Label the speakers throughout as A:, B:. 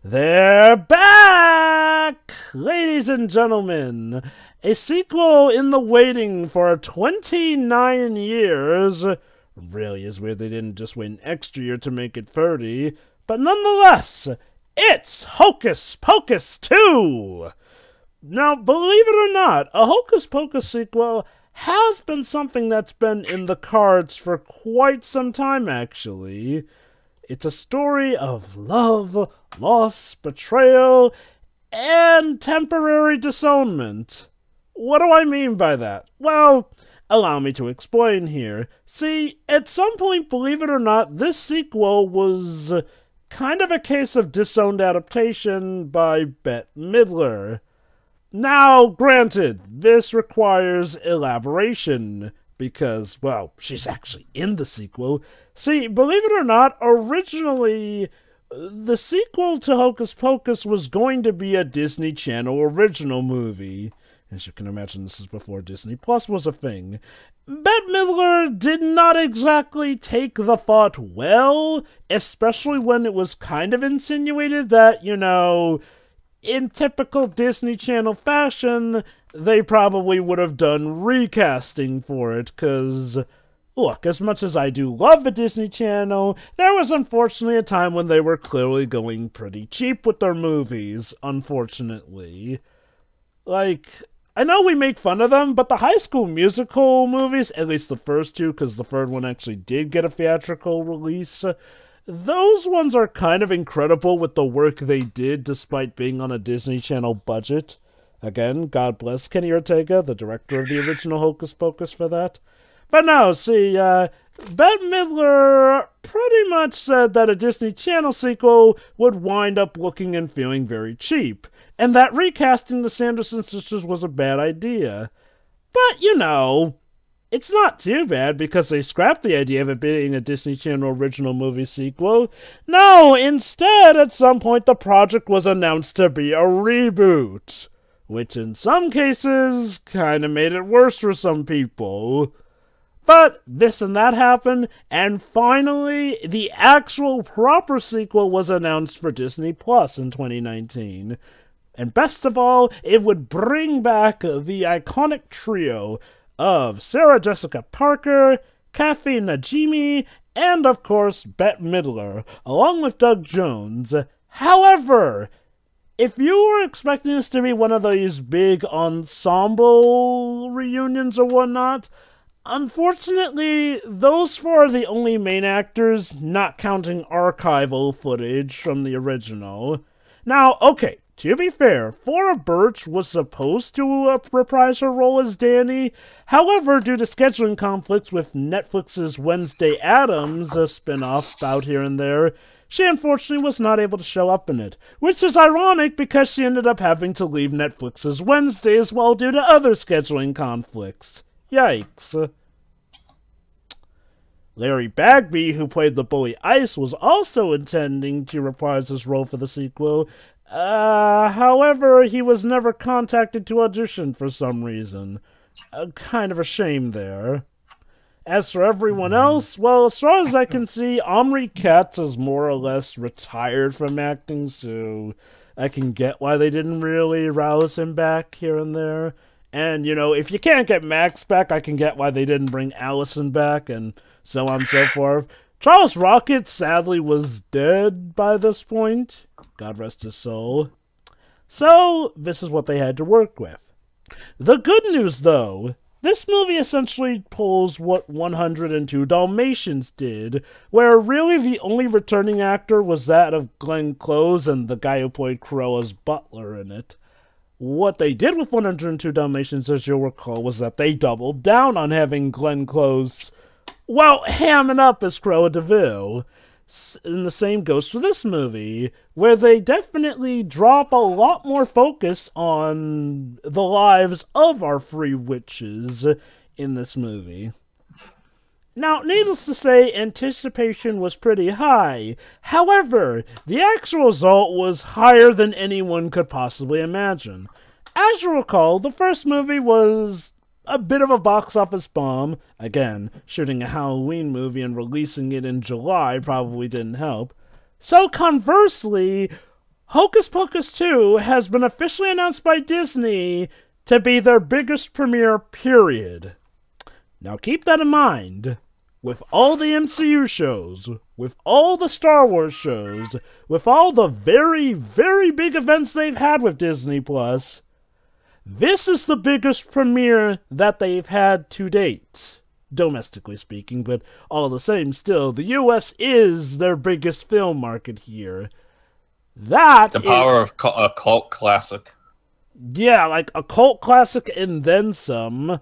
A: They're back! Ladies and gentlemen, a sequel in the waiting for 29 years. Really is weird they didn't just wait an extra year to make it 30, but nonetheless, it's Hocus Pocus 2! Now, believe it or not, a Hocus Pocus sequel has been something that's been in the cards for quite some time, actually. It's a story of love, loss, betrayal, and temporary disownment. What do I mean by that? Well, allow me to explain here. See, at some point, believe it or not, this sequel was kind of a case of disowned adaptation by Bette Midler. Now, granted, this requires elaboration, because, well, she's actually in the sequel. See, believe it or not, originally, the sequel to Hocus Pocus was going to be a Disney Channel original movie. As you can imagine, this is before Disney Plus was a thing. Bette Midler did not exactly take the thought well, especially when it was kind of insinuated that, in typical Disney Channel fashion, they probably would have done recasting for it, because, look, as much as I do love the Disney Channel, there was unfortunately a time when they were clearly going pretty cheap with their movies, unfortunately. I know we make fun of them, but the High School Musical movies, at least the first two, because the third one actually did get a theatrical release, those ones are kind of incredible with the work they did despite being on a Disney Channel budget. Again, God bless Kenny Ortega, the director of the original Hocus Pocus, for that. But no, see, Bette Midler pretty much said that a Disney Channel sequel would wind up looking and feeling very cheap, and that recasting the Sanderson sisters was a bad idea. But, it's not too bad because they scrapped the idea of it being a Disney Channel original movie sequel. No, instead, at some point, the project was announced to be a reboot, which in some cases kind of made it worse for some people. But this and that happened, and finally, the actual proper sequel was announced for Disney Plus in 2019. And best of all, it would bring back the iconic trio of Sarah Jessica Parker, Kathy Najimy, and of course Bette Midler, along with Doug Jones. However, if you were expecting this to be one of these big ensemble reunions or whatnot, unfortunately, those four are the only main actors, not counting archival footage from the original. Now, okay, to be fair, Flora Birch was supposed to reprise her role as Danny. However, due to scheduling conflicts with Netflix's Wednesday Addams, a spin-off out here and there, she unfortunately was not able to show up in it, which is ironic because she ended up having to leave Netflix's Wednesday as well due to other scheduling conflicts. Yikes. Larry Bagby, who played the bully Ice, was also intending to reprise his role for the sequel. However, he was never contacted to audition for some reason. Kind of a shame there. As for everyone else, well, as far as I can see, Omri Katz is more or less retired from acting, so I can get why they didn't really rouse him back here and there. And, if you can't get Max back, I can get why they didn't bring Allison back, and so on and so forth. Charles Rocket, sadly, was dead by this point. God rest his soul. So, this is what they had to work with. The good news, though, this movie essentially pulls what 102 Dalmatians did, where really the only returning actor was that of Glenn Close and the guy who played Cruella's butler in it. What they did with 102 Dalmatians, as you'll recall, was that they doubled down on having Glenn Close, well, hamming up as Cruella de Vil. And the same goes for this movie, where they definitely drop a lot more focus on the lives of our three witches in this movie. Now, needless to say, anticipation was pretty high. However, the actual result was higher than anyone could possibly imagine. As you recall, the first movie was a bit of a box office bomb. Again, shooting a Halloween movie and releasing it in July probably didn't help. So conversely, Hocus Pocus 2 has been officially announced by Disney to be their biggest premiere, period. Now keep that in mind. With all the MCU shows, with all the Star Wars shows, with all the very, very big events they've had with Disney Plus, this is the biggest premiere that they've had to date. Domestically speaking, but all the same, still, the US is their biggest film market here. The
B: power of a cult classic.
A: Yeah, like a cult classic and then some.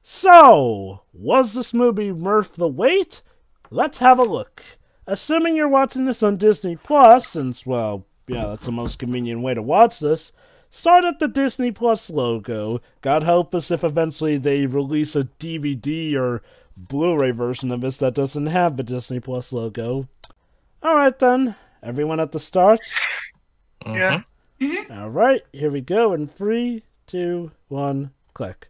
A: So, was this movie worth the wait? Let's have a look. Assuming you're watching this on Disney Plus, since, well, yeah, that's the most convenient way to watch this, start at the Disney Plus logo. God help us if eventually they release a DVD or Blu-ray version of this that doesn't have the Disney Plus logo. Alright then, everyone at the start?
C: Yeah.
D: Mm-hmm.
A: Alright, here we go in 3, 2, 1, click.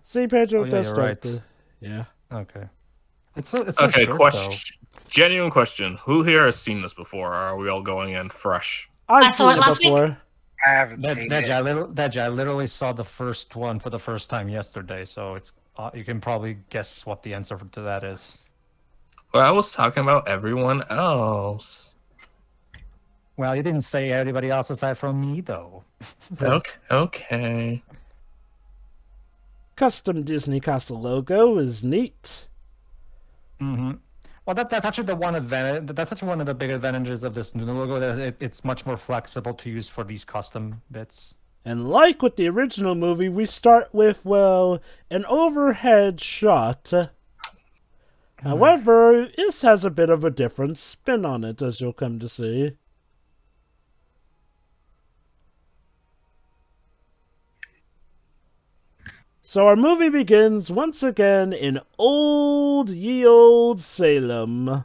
A: See, Pedro does start
C: right.
A: Yeah.
C: Okay. It's okay,
B: short, genuine question. Who here has seen this before, or are we all going in fresh?
A: I've seen it before.
D: Week.
C: I haven't seen it. I literally saw the first one for the first time yesterday, so it's you can probably guess what the answer to that is.
B: Well, I was talking about everyone else.
C: Well, you didn't say everybody else aside from me, though.
B: Okay.
A: Custom Disney Castle logo is neat.
C: Mm-hmm. Well, that's actually the one advantage. That's actually one of the big advantages of this new logo. That it's much more flexible to use for these custom bits.
A: And like with the original movie, we start with, well, an overhead shot. However, this has a bit of a different spin on it, as you'll come to see. So our movie begins once again in ye old Salem.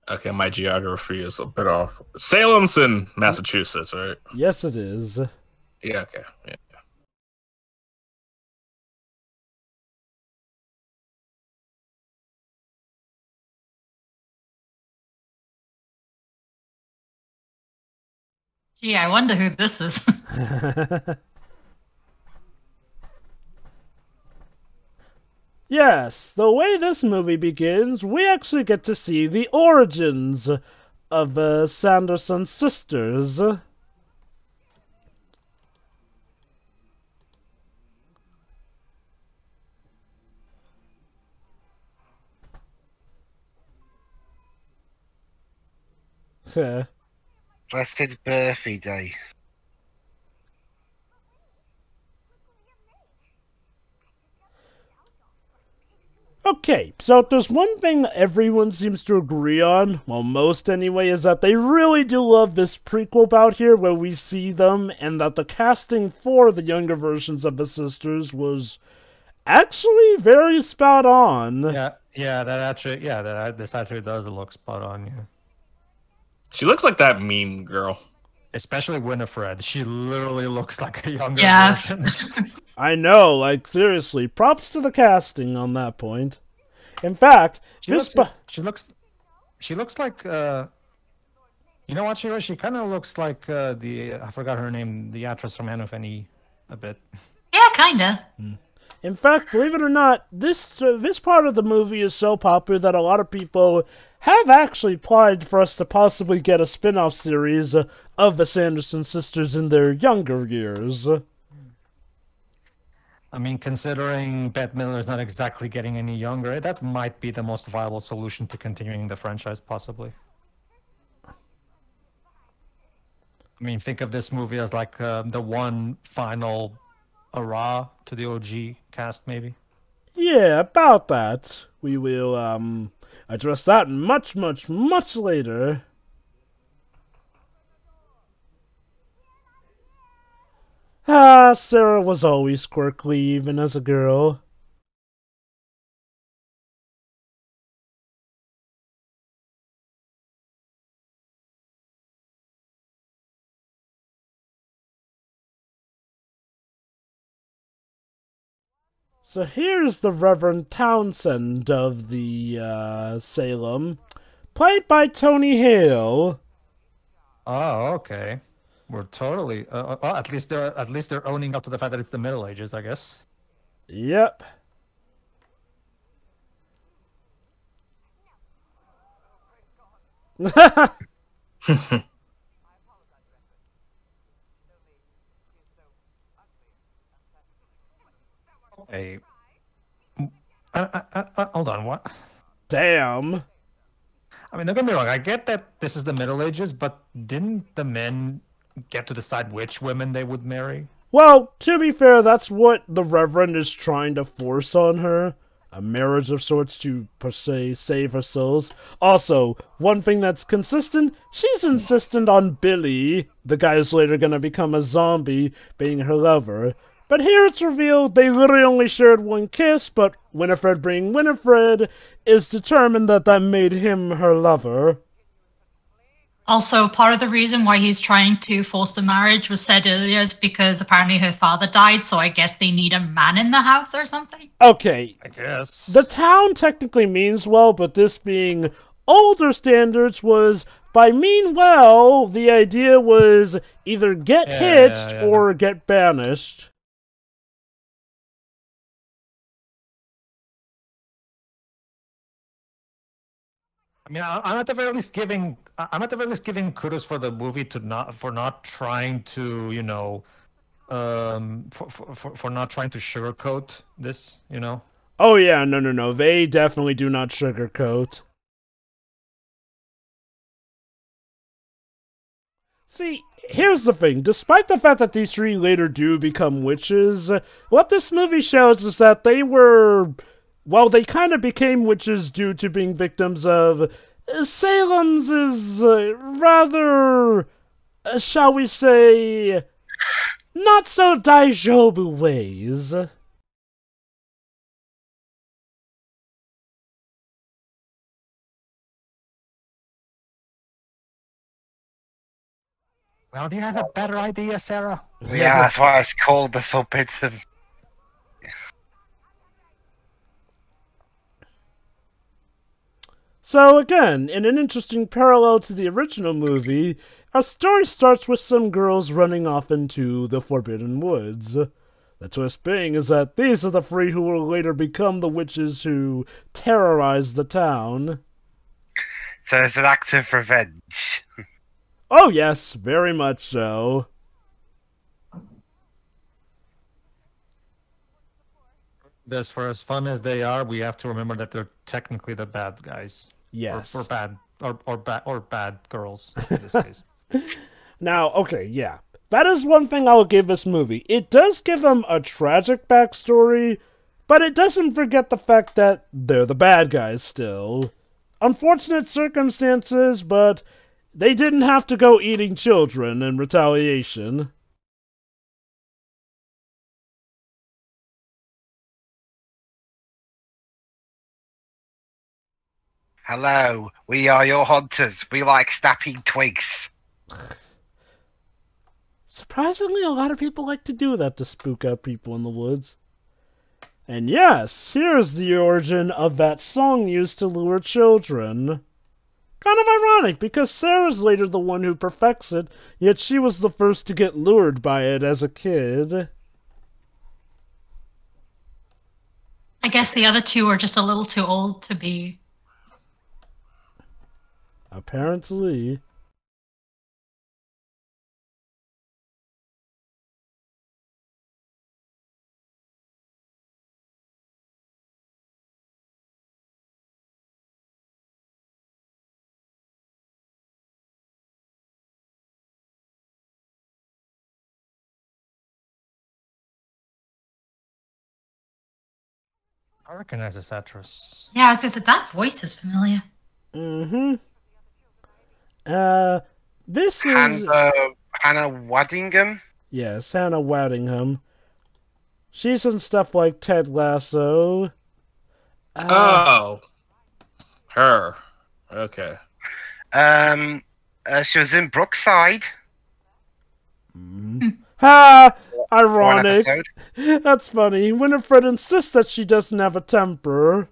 B: Okay, my geography is a bit off. Salem's in Massachusetts, right?
A: Yes, it is.
B: Yeah, okay. Yeah.
D: Gee, I wonder who this is.
A: Yes, the way this movie begins, we actually get to see the origins of Sanderson sisters.
E: Blessed birthday day.
A: Okay, so if there's one thing that everyone seems to agree on, well, most anyway, is that they really do love this prequel bout here where we see them, and that the casting for the younger versions of the sisters was actually very spot on.
C: This actually does look spot on, yeah.
B: She looks like that meme girl.
C: Especially Winifred. She literally looks like a younger version.
A: I know, like, seriously, props to the casting on that point. In fact,
C: she looks like, you know what she was? She kind of looks like I forgot her name, the actress from Anne of Any a bit.
D: Yeah, kinda.
A: In fact, believe it or not, this part of the movie is so popular that a lot of people have actually applied for us to possibly get a spin-off series of the Sanderson sisters in their younger years.
C: I mean, considering Bette Midler is not exactly getting any younger, that might be the most viable solution to continuing the franchise, possibly. I mean, think of this movie as like the one final hurrah to the OG cast, maybe.
A: Yeah, about that. We will address that much, much, much later. Sarah was always quirky, even as a girl. So here's the Reverend Townsend of the Salem, played by Tony Hale.
C: Oh, okay. We're totally. Well, at least they're owning up to the fact that it's the Middle Ages, I guess.
A: Yep.
C: Hey, hold on. What?
A: Damn.
C: I mean, don't get me wrong. I get that this is the Middle Ages, but didn't the men get to decide which women they would marry?
A: Well, to be fair, that's what the Reverend is trying to force on her. A marriage of sorts to, per se, save her souls. Also, one thing that's consistent, she's insistent on Billy, the guy who's later gonna become a zombie, being her lover. But here it's revealed they literally only shared one kiss, but Winifred being Winifred is determined that that made him her lover.
D: Also, part of the reason why he's trying to force the marriage was said earlier is because apparently her father died, so I guess they need a man in the house or something.
A: Okay,
C: I guess.
A: the town technically means well, but this being older standards was, by mean well, the idea was either get hitched or get banished.
C: I mean, I'm at the very least giving kudos for the movie for not trying to, you know, for not trying to sugarcoat this, you know.
A: Oh yeah, no, they definitely do not sugarcoat. See, here's the thing, despite the fact that these three later do become witches, what this movie shows is that they were, well, they kind of became witches due to being victims of Salem's rather, shall we say, not so Daijobu ways.
C: Well, do you have a better idea, Sarah?
E: Yeah, that's why it's called the forbidden.
A: So again, in an interesting parallel to the original movie, our story starts with some girls running off into the Forbidden Woods. The twist being is that these are the three who will later become the witches who terrorize the town.
E: So it's an act of revenge.
A: Oh yes, very much so.
C: As for as fun as they are, we have to remember that they're technically the bad guys.
A: Yes.
C: Or bad girls in this case.
A: Now, okay, yeah. That is one thing I will give this movie. It does give them a tragic backstory, but it doesn't forget the fact that they're the bad guys still. Unfortunate circumstances, but they didn't have to go eating children in retaliation.
E: Hello, we are your hunters. We like snapping twigs.
A: Surprisingly, a lot of people like to do that to spook out people in the woods. And yes, here's the origin of that song used to lure children. Kind of ironic, because Sarah's later the one who perfects it, yet she was the first to get lured by it as a kid.
D: I guess the other two are just a little too old to be.
A: Apparently.
C: I recognize this actress.
D: Yeah, I was gonna say that voice is familiar.
A: Mm-hmm. This is...
E: Hannah Waddingham?
A: Yes, Hannah Waddingham. She's in stuff like Ted Lasso.
B: Oh. Her. Okay.
E: She was in Brookside.
A: Ha! Ironic.
E: episode.
A: That's funny. Winifred insists that she doesn't have a temper.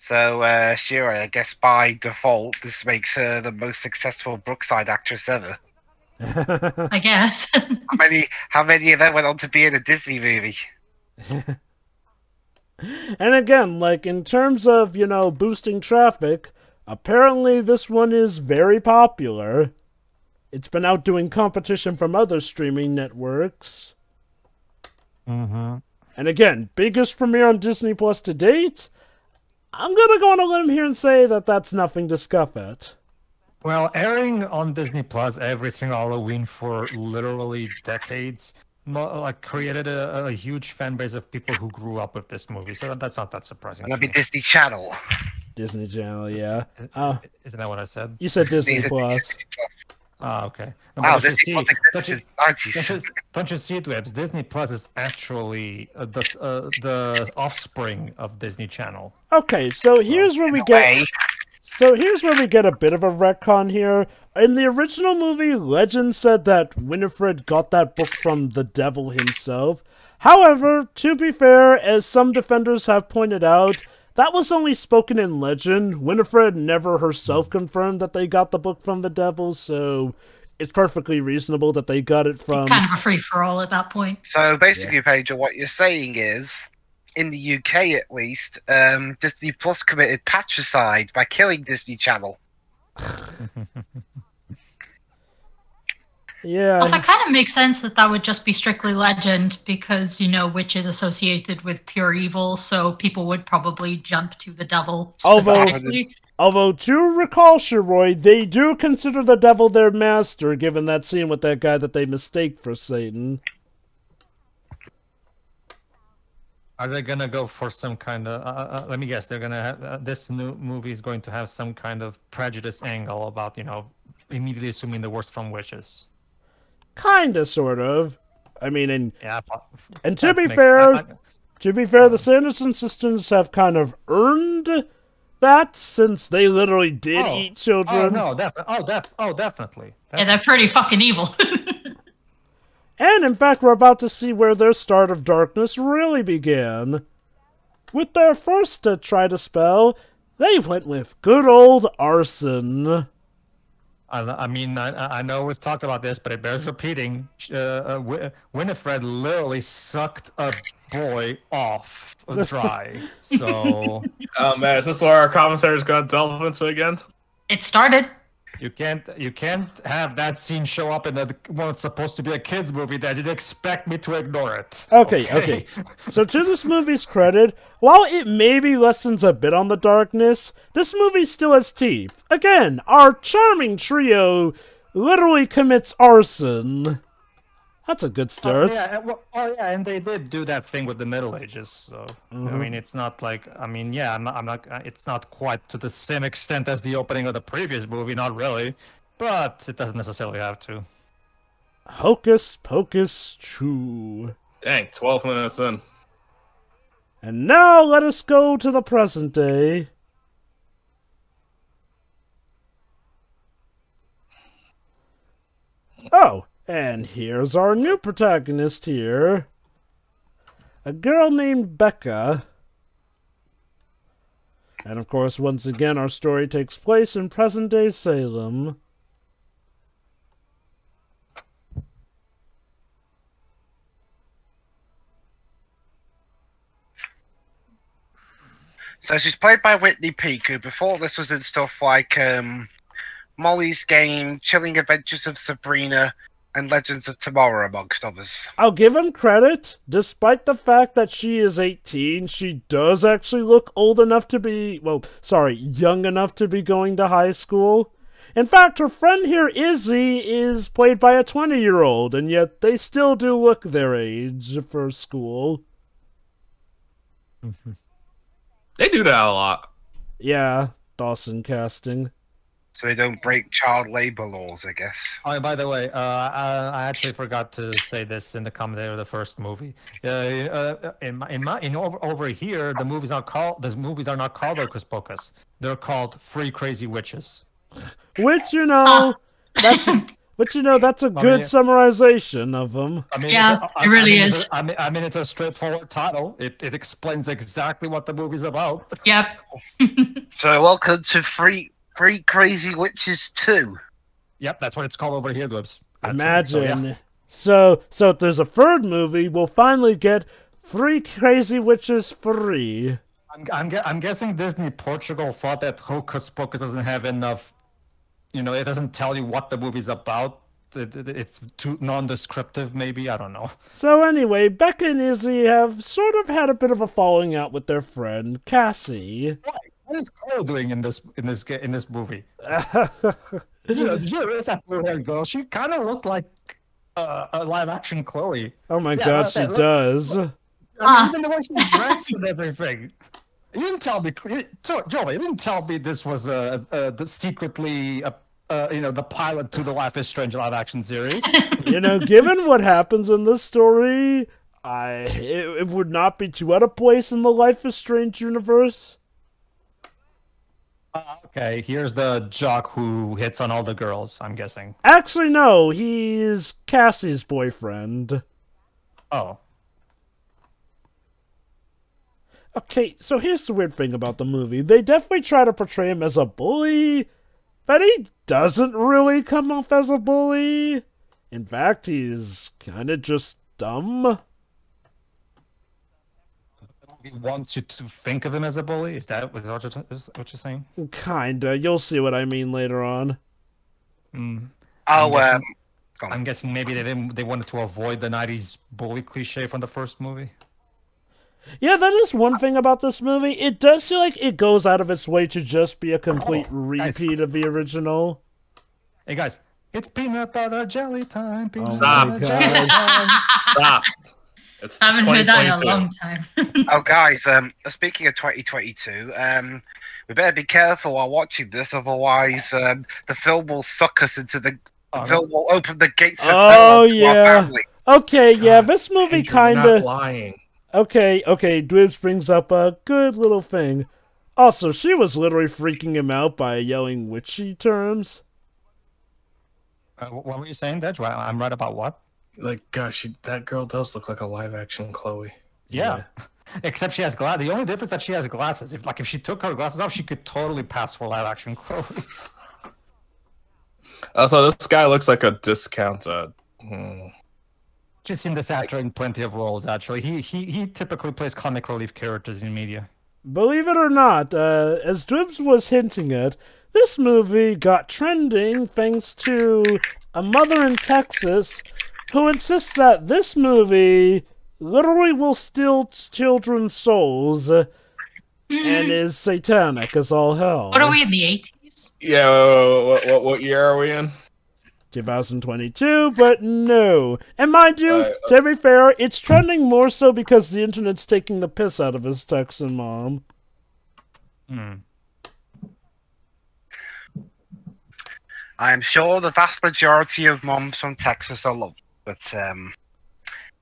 E: So, Shira, I guess by default, this makes her the most successful Brookside actress ever.
D: I guess.
E: How many of them went on to be in a Disney movie?
A: And again, like, in terms of, boosting traffic, apparently this one is very popular. It's been outdoing competition from other streaming networks.
C: Mm-hmm.
A: And again, biggest premiere on Disney Plus to date? I'm gonna go on a limb here and say that that's nothing to scuff at.
C: Well, airing on Disney Plus every single Halloween for literally decades, created a huge fan base of people who grew up with this movie. So that's not that surprising.
E: That'd be Disney Channel.
A: Disney Channel, yeah.
C: Isn't that what I said?
A: You said Disney
E: Disney
A: Plus.
C: Ah, okay. No,
E: Wow,
C: but
E: Disney Plus exists since the 90s.
C: don't you see it, Webs? Disney Plus is actually the offspring of Disney Channel.
A: Okay, so here's where we get. So here's where we get a bit of a retcon here. In the original movie, legend said that Winifred got that book from the devil himself. However, to be fair, as some defenders have pointed out, that was only spoken in legend. Winifred never herself confirmed that they got the book from the devil, so it's perfectly reasonable that they got it from...
D: Kind of a free-for-all at that point.
E: So basically, Pedro, what you're saying is, in the UK at least, Disney Plus committed patricide by killing Disney Channel.
A: Yeah.
D: Also, it kind of makes sense that would just be strictly legend because, witch is associated with pure evil, so people would probably jump to the devil specifically.
A: Although, to recall, Shiroy, they do consider the devil their master, given that scene with that guy that they mistake for Satan.
C: Are they gonna go for some kind of? Let me guess. They're gonna have this new movie is going to have some kind of prejudice angle about immediately assuming the worst from witches.
A: Kinda, sort of. I mean, and to be
C: makes
A: fair, the Sanderson sisters have kind of earned that since they literally did eat children.
C: Definitely.
D: Yeah, they're pretty fucking evil.
A: And in fact, we're about to see where their start of darkness really began. With their first to try to spell, they went with good old arson.
C: I mean, I know we've talked about this, but it bears repeating. Winifred literally sucked a boy off dry. So.
B: Oh man, is this where our commentary is going to delve into again?
D: It started.
C: You can't have that scene show up in one that's supposed to be a kids movie that you'd expect me to ignore it.
A: Okay. So to this movie's credit, while it maybe lessens a bit on the darkness, this movie still has teeth. Again, our charming trio literally commits arson. That's a good start.
C: And they did do that thing with the Middle Ages. So I mean, it's not like I'm not. It's not quite to the same extent as the opening of the previous movie, not really, but it doesn't necessarily have to.
A: Hocus Pocus 2.
B: Dang, 12 minutes in.
A: And now let us go to the present day. Oh. And here's our new protagonist here. A girl named Becca. And of course, once again, our story takes place in present-day Salem.
E: So she's played by Whitney Peake, who before this was in stuff like Molly's Game, Chilling Adventures of Sabrina, and Legends of Tomorrow, amongst others.
A: I'll give him credit. Despite the fact that she is 18, she does actually look old enough to be, young enough to be going to high school. In fact, her friend here, Izzy, is played by a 20-year-old, and yet they still do look their age for school.
B: They do that a lot.
A: Yeah, Dawson casting.
E: So they don't break child labor laws, I guess.
C: Oh, by the way, I actually forgot to say this in the commentary of the first movie. Over here, the movies are not called Hocus Pocus. They're called Free Crazy Witches.
A: Which, that's a good summarization of them.
C: I mean,
D: Yeah, it really is.
C: I mean, it's a straightforward title. It explains exactly what the movie's about.
D: Yep.
E: So welcome to Free Crazy Witches 2.
C: Yep, that's what it's called over here, Dwebs.
A: Imagine. So if there's a third movie, we'll finally get Free Crazy Witches 3.
C: I'm guessing Disney Portugal thought that Hocus Pocus doesn't have enough. It doesn't tell you what the movie's about. It's too non-descriptive, maybe. I don't know.
A: So anyway, Becca and Izzy have sort of had a bit of a falling out with their friend Cassie.
C: What is Chloe doing in this movie? There is that blue-haired girl. She kind of looked like a live-action Chloe.
A: Oh my god, she does.
C: I mean, even the way she's dressed and everything. You didn't tell me, Joey. You didn't tell me this was secretly the pilot to the Life is Strange live-action series.
A: Given what happens in this story, it would not be too out of place in the Life is Strange universe.
C: Okay, here's the jock who hits on all the girls, I'm guessing.
A: Actually, no, he's Cassie's boyfriend.
C: Oh.
A: Okay, so here's the weird thing about the movie. They definitely try to portray him as a bully, but he doesn't really come off as a bully. In fact, he's kind of just dumb.
C: He wants you to think of him as a bully? Is that what you're saying?
A: Kinda. You'll see what I mean later on.
C: I'm guessing maybe they wanted to avoid the 90s bully cliche from the first movie.
A: Yeah, that is one thing about this movie. It does feel like it goes out of its way to just be a complete repeat of the original.
C: Hey guys, it's peanut butter jelly time.
B: Stop. Stop. It's
D: I haven't heard that in a long time.
E: Oh, guys, speaking of 2022, we better be careful while watching this, otherwise the film will suck us into the film will open the gates of hell to our family.
A: Okay, yeah, this movie kind of
B: lying.
A: Okay, Dwibs brings up a good little thing. Also, she was literally freaking him out by yelling witchy terms.
C: What were you saying, Dej? I'm right about what?
B: Like, gosh, that girl does look like a live-action Chloe.
C: Yeah. Except she has glasses. The only difference is that she has glasses. If she took her glasses off, she could totally pass for live-action Chloe.
B: Also, this guy looks like a discount.
C: Just seen this actor in plenty of roles, actually. He typically plays comic relief characters in media.
A: Believe it or not, as Dwibs was hinting at, this movie got trending thanks to a mother in Texas who insists that this movie literally will steal children's souls and is satanic as all hell.
D: What are we in the 80s?
B: Yeah, what year are we in?
A: 2022, but no. And mind you, to be fair, it's trending more so because the internet's taking the piss out of his Texan mom.
E: I am sure the vast majority of moms from Texas are loved, but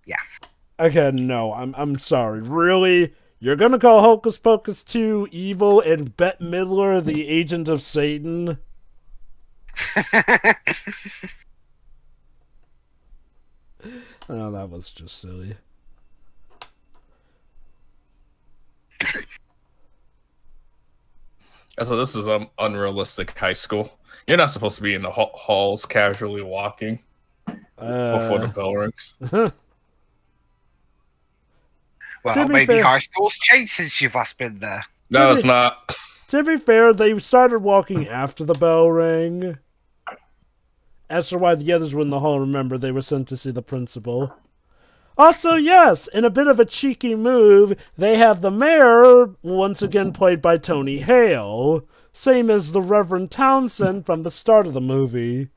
E: yeah.
A: Again, no, I'm sorry. Really? You're gonna call Hocus Pocus 2 evil and Bette Midler the agent of Satan? Oh, that was just silly.
B: So this is unrealistic high school. You're not supposed to be in the halls casually walking before the bell rings.
E: Well, maybe high school's changed since you've last been there.
B: No, it's not.
A: To be fair, they started walking after the bell rang. As for why the others were in the hall, remember, they were sent to see the principal. Also, yes, in a bit of a cheeky move, they have the mayor, once again played by Tony Hale, same as the Reverend Townsend from the start of the movie.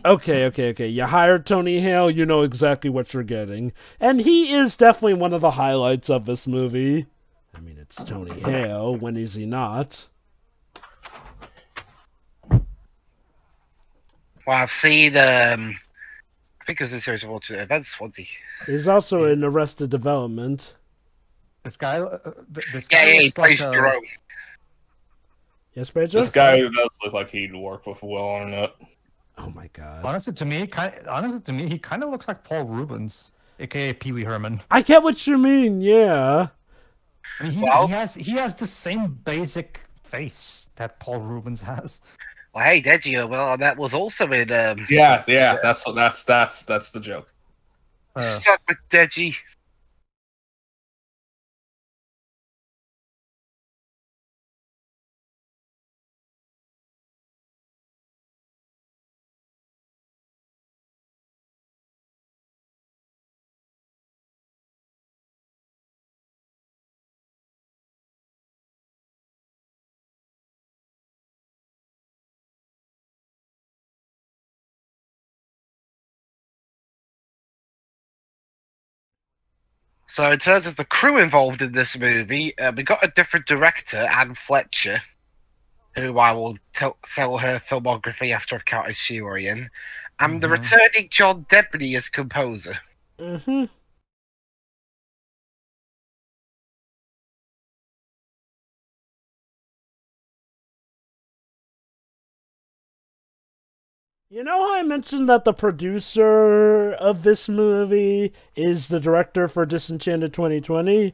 A: Okay. You hired Tony Hale, you know exactly what you're getting. And he is definitely one of the highlights of this movie. I mean, it's Tony Hale. When is he not?
E: Well, I've seen, I think it was in series of Watches Events, wasn't he?
A: He's also in Arrested Development.
C: This guy
E: He
C: looks
E: plays
C: like
E: Jerome.
A: Yes, Pedro?
B: This guy does look like he'd work with Will Arnett.
A: Oh my god.
C: honestly to me, he kind of looks like Paul Rubens, aka Pee Wee Herman.
A: I get what you mean, yeah.
C: I mean, he has the same basic face that Paul Rubens has.
E: Well, hey, Dejimon, well, that was also in.
B: Yeah. That's the joke.
E: Stuck with Deji. So, in terms of the crew involved in this movie, we got a different director, Anne Fletcher, who I will sell her filmography after I've counted Shurian, and the returning John Debney as composer.
A: Mm-hmm. You know how I mentioned that the producer of this movie is the director for Disenchanted 2020?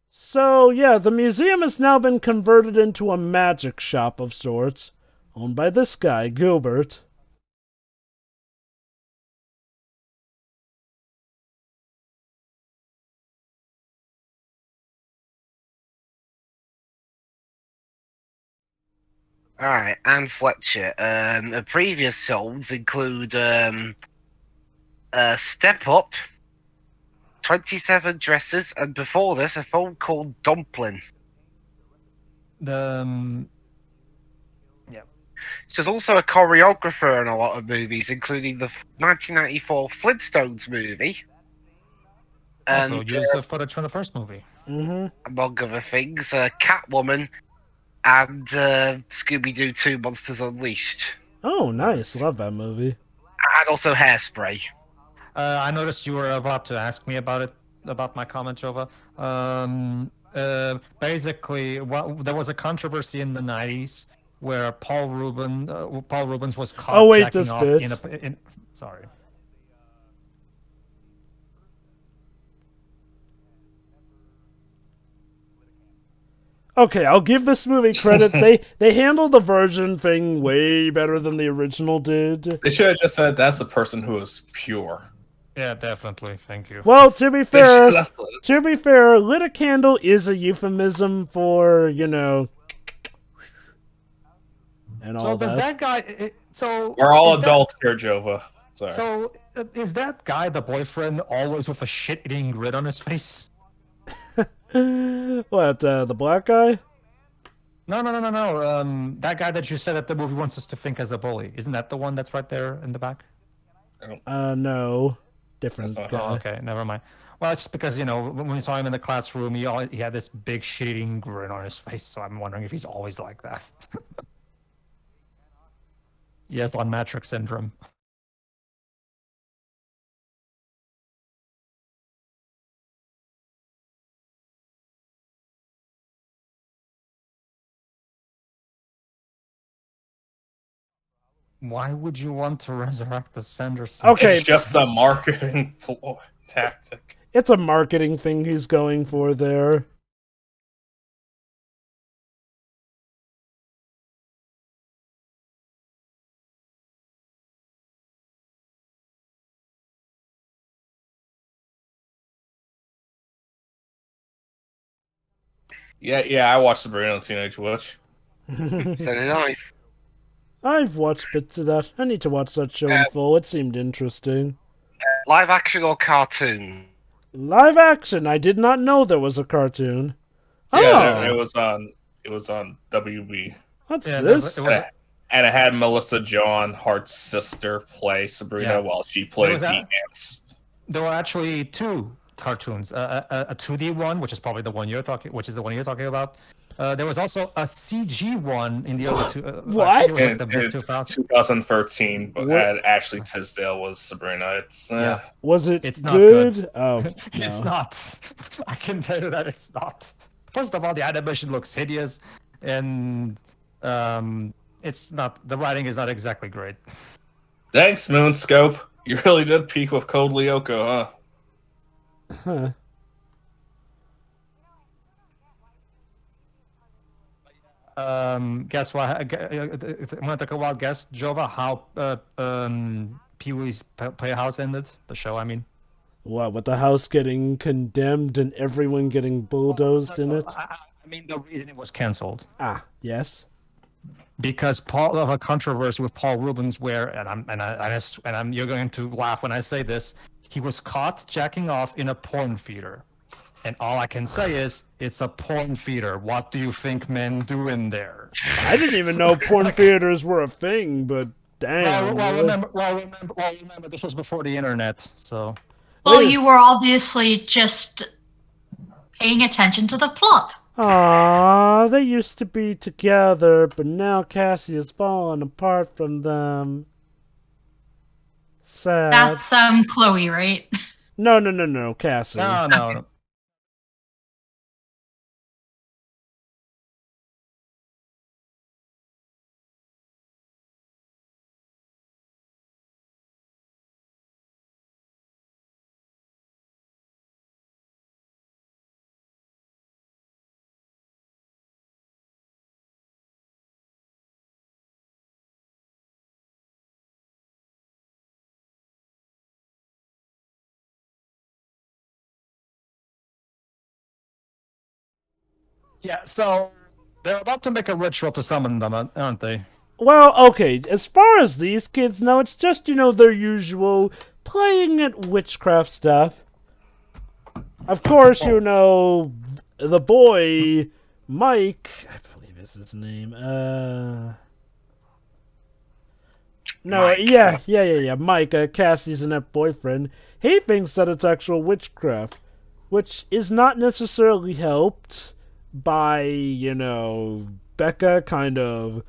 A: So, yeah, the museum has now been converted into a magic shop of sorts, owned by this guy, Gilbert.
E: Alright, Anne Fletcher. Her previous films include Step Up, 27 Dresses, and before this, a film called Dumpling. She's also a choreographer in a lot of movies, including the 1994 Flintstones movie.
C: Also, use footage from the first movie.
E: Among other things, Catwoman and Scooby-Doo 2 Monsters Unleashed.
A: Oh, nice. Love that movie.
E: And also Hairspray.
C: I noticed you were about to ask me about it, about my comment, Jova. Basically, there was a controversy in the 90s where Paul Rubens was caught jacking off sorry.
A: Okay, I'll give this movie credit. They handled the version thing way better than the original did.
B: They should have just said that's a person who is pure.
C: Yeah, definitely. Thank you.
A: Well, to be fair, lit a candle is a euphemism for, and all
C: So does
A: that.
C: that guy?
B: We're all adults here, Jova. Sorry.
C: So is that guy the boyfriend always with a shit-eating grin on his face?
A: What, the black guy?
C: No. That guy that you said that the movie wants us to think as a bully. Isn't that the one that's right there in the back?
A: No. Different guy.
C: Oh, okay, never mind. Well, it's just because, when we saw him in the classroom, he had this big shit-eating grin on his face, so I'm wondering if he's always like that. He has Lon Matrix syndrome. Why would you want to resurrect the Sanderson?
A: Okay.
B: It's just a marketing tactic.
A: It's a marketing thing he's going for there.
B: Yeah, I watched Sabrina the Teenage Witch.
E: So did I.
A: I've watched bits of that. I need to watch that show in full. It seemed interesting.
E: Live action or cartoon?
A: Live action. I did not know there was a cartoon.
B: Yeah, it was on WB.
A: What's this?
B: And it had Melissa Joan Hart's sister play Sabrina while she played D-Mance.
C: There were actually 2 cartoons, a 2D one, which is probably the one you're talking about. There was also a CG one in the other 2.
A: What?
B: In 2013, but Ashley Tisdale was Sabrina.
A: Was it?
C: It's not
A: good. Oh, no.
C: It's not. I can tell you that it's not. First of all, the animation looks hideous, and it's not. The writing is not exactly great.
B: Thanks, Moonscope. You really did peak with Code Lyoko, huh?
C: Guess what? I'm gonna take a wild guess, Jova. How Pee-wee's Playhouse ended? The show, I mean.
A: What? With the house getting condemned and everyone getting bulldozed in it?
C: I mean, the reason it was canceled.
A: Ah, yes.
C: Because of a controversy with Paul Rubens, where you're going to laugh when I say this, he was caught jacking off in a porn theater. And all I can say is, it's a porn theater. What do you think men do in there?
A: I didn't even know porn theaters were a thing, but damn.
C: Remember, this was before the internet, so.
D: Well, you were obviously just paying attention to the plot.
A: Aww, they used to be together, but now Cassie has fallen apart from them. Sad.
D: That's Chloe, right?
A: No, Cassie.
C: No. Yeah, so they're about to make a ritual to summon them, aren't they?
A: Well, okay, as far as these kids know, it's just, their usual playing at witchcraft stuff. Of course, the boy, Mike, I believe is his name, Mike. Mike, Cassie's boyfriend, he thinks that it's actual witchcraft, which is not necessarily helped by, Becca kind of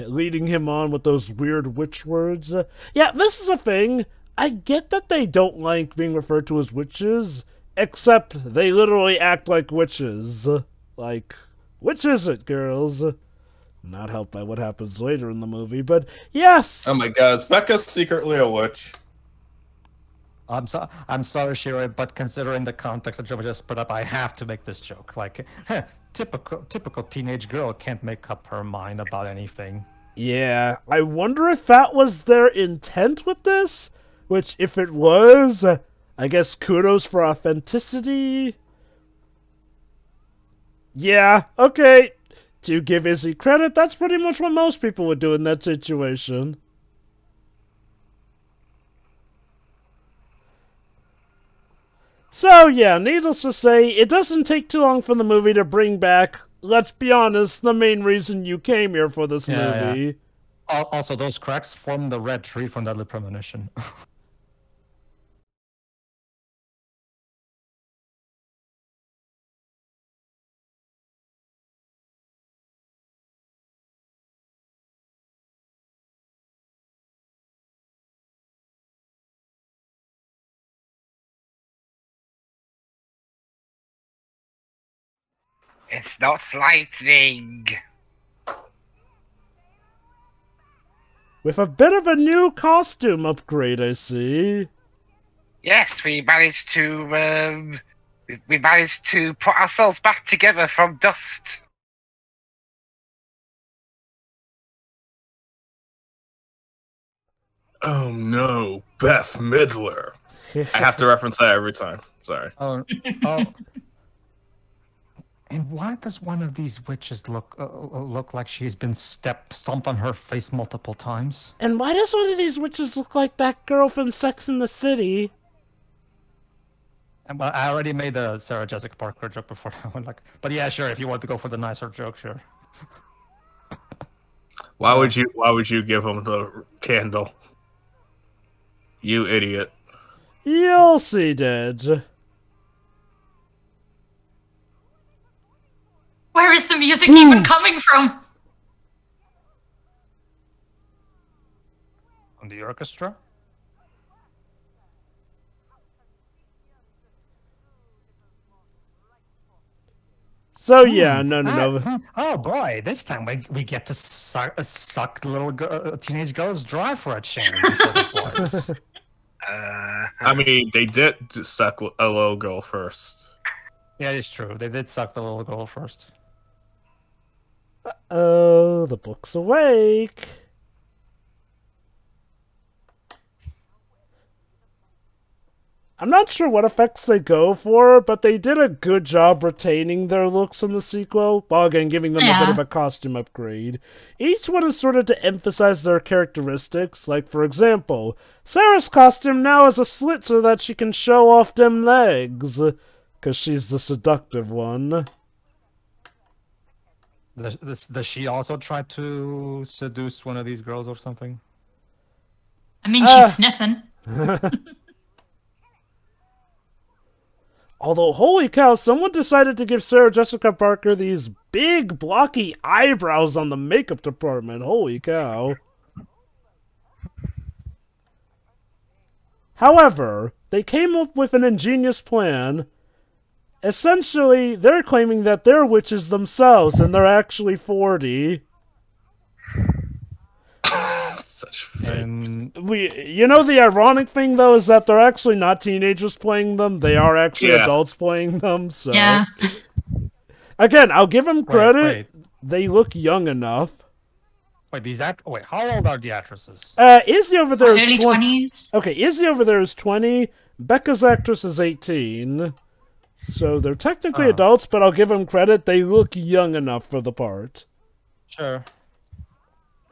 A: leading him on with those weird witch words. Yeah, this is a thing. I get that they don't like being referred to as witches, except they literally act like witches. Like, which is it, girls? Not helped by what happens later in the movie, but yes!
B: Oh my god, is Becca secretly a witch?
C: I'm sorry, Shiro, but considering the context that Joe just put up, I have to make this joke. Like, typical teenage girl can't make up her mind about anything.
A: Yeah, I wonder if that was their intent with this? Which, if it was, I guess kudos for authenticity. Yeah, okay. To give Izzy credit, that's pretty much what most people would do in that situation. So, yeah, needless to say, it doesn't take too long for the movie to bring back, let's be honest, the main reason you came here for this movie.
C: Yeah. Also, those cracks form the red tree from Deadly Premonition.
E: It's not lightning.
A: With a bit of a new costume upgrade, I see.
E: Yes, we managed to put ourselves back together from dust.
B: Oh no, Beth Midler. I have to reference that every time. Sorry.
C: Oh. And why does one of these witches look like she's been stomped on her face multiple times?
A: And why does one of these witches look like that girl from Sex and the City?
C: Well, I already made the Sarah Jessica Parker joke before. But yeah, sure. If you want to go for the nicer joke, sure.
B: Why would you give him the candle? You idiot.
A: You'll see, Dej.
D: Where is the music even coming from?
C: On the orchestra?
A: So yeah, no.
C: Oh boy, this time we get to suck little teenage girls dry for a change. Boys.
B: I mean, they did suck a little girl first.
C: Yeah, it's true. They did suck the little girl first.
A: Oh, the book's awake. I'm not sure what effects they go for, but they did a good job retaining their looks in the sequel, while again giving them a bit of a costume upgrade. Each one is sort of to emphasize their characteristics, like for example, Sarah's costume now has a slit so that she can show off them legs, because she's the seductive one.
C: Does she also try to seduce one of these girls or something?
D: I mean, she's sniffing.
A: Although, holy cow, someone decided to give Sarah Jessica Parker these big, blocky eyebrows on the makeup department. Holy cow. However, they came up with an ingenious plan. Essentially, they're claiming that they're witches themselves, and they're actually 40.
B: Such fake.
A: You know, the ironic thing, though, is that they're actually not teenagers playing them. They are actually adults playing them, so...
D: Yeah.
A: Again, I'll give them credit.
C: Wait.
A: They look young enough.
C: Wait, how old are the actresses?
A: Izzy over there is
D: early 20s.
A: Okay, Izzy over there is 20. Becca's actress is 18. So they're technically adults, but I'll give them credit. They look young enough for the part.
C: Sure.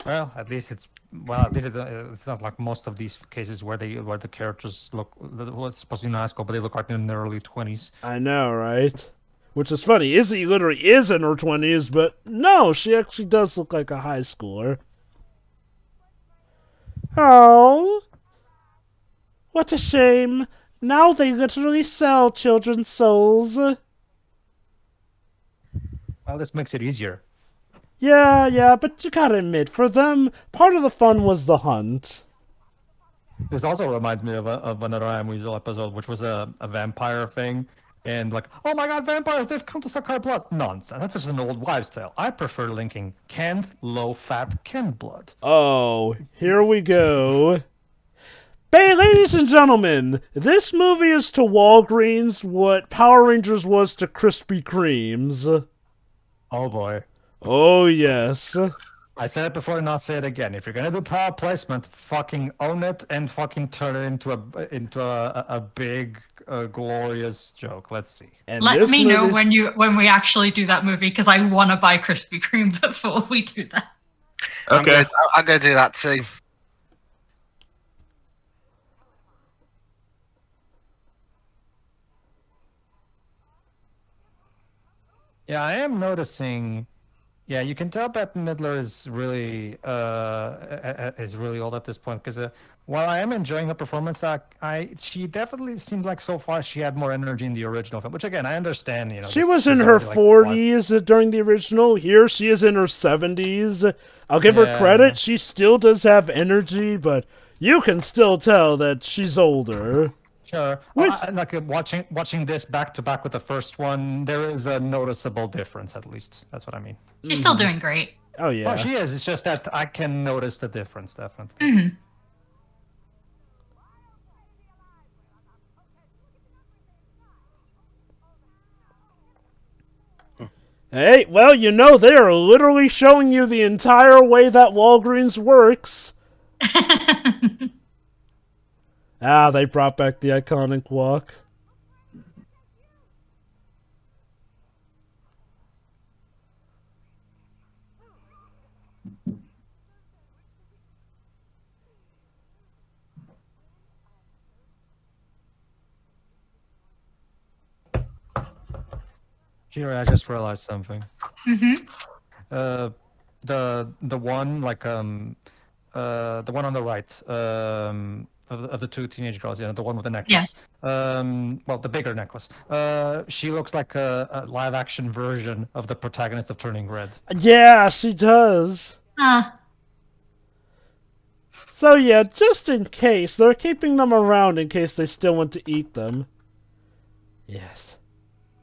C: Well, at least it's not like most of these cases where the characters look what's supposed to be in high school, but they look like they're in their early 20s.
A: I know, right? Which is funny. Izzy literally is in her 20s, but no, she actually does look like a high schooler. Oh, what a shame. Now they literally sell children's souls.
C: Well, this makes it easier.
A: Yeah, but you gotta admit, for them, part of the fun was the hunt.
C: This also reminds me of another I Am Weasel episode, which was a vampire thing. And like, oh my god, vampires, they've come to suck our blood. Nonsense. That's just an old wives' tale. I prefer linking canned, low-fat canned blood.
A: Oh, here we go. Hey, ladies and gentlemen, this movie is to Walgreens what Power Rangers was to Krispy Kremes.
C: Oh boy.
A: Oh, yes.
C: I said it before and I'll say it again. If you're gonna do product placement, fucking own it and fucking turn it into a big, glorious joke. Let's see.
A: And
D: Let me know when we actually do that movie, because I want to buy Krispy Kreme before we do that.
B: Okay.
E: I'm gonna do that too.
C: Yeah, I am noticing. Yeah, you can tell Bette Midler is really old at this point, because while I am enjoying the performance, she definitely seemed like so far she had more energy in the original film. Which again, I understand. You know,
A: she was in her 40s during the original. Here, she is in her 70s. I'll give her credit; she still does have energy, but you can still tell that she's older.
C: Sure. Like watching this back to back with the first one, there is a noticeable difference. At least that's what I mean.
D: She's still doing great.
A: Oh yeah.
C: Oh, she is. It's just that I can notice the difference, definitely.
D: Mm-hmm.
A: Hey, well, you know, they are literally showing you the entire way that Walgreens works. They brought back the iconic walk.
C: Jerry, I just realized something.
D: Mm-hmm.
C: The one the one on the right of the two teenage girls, the one with the necklace. Well, the bigger necklace. She looks like a live action version of the protagonist of Turning Red.
A: Yeah, she does. So yeah, just in case, they're keeping them around in case they still want to eat them. Yes.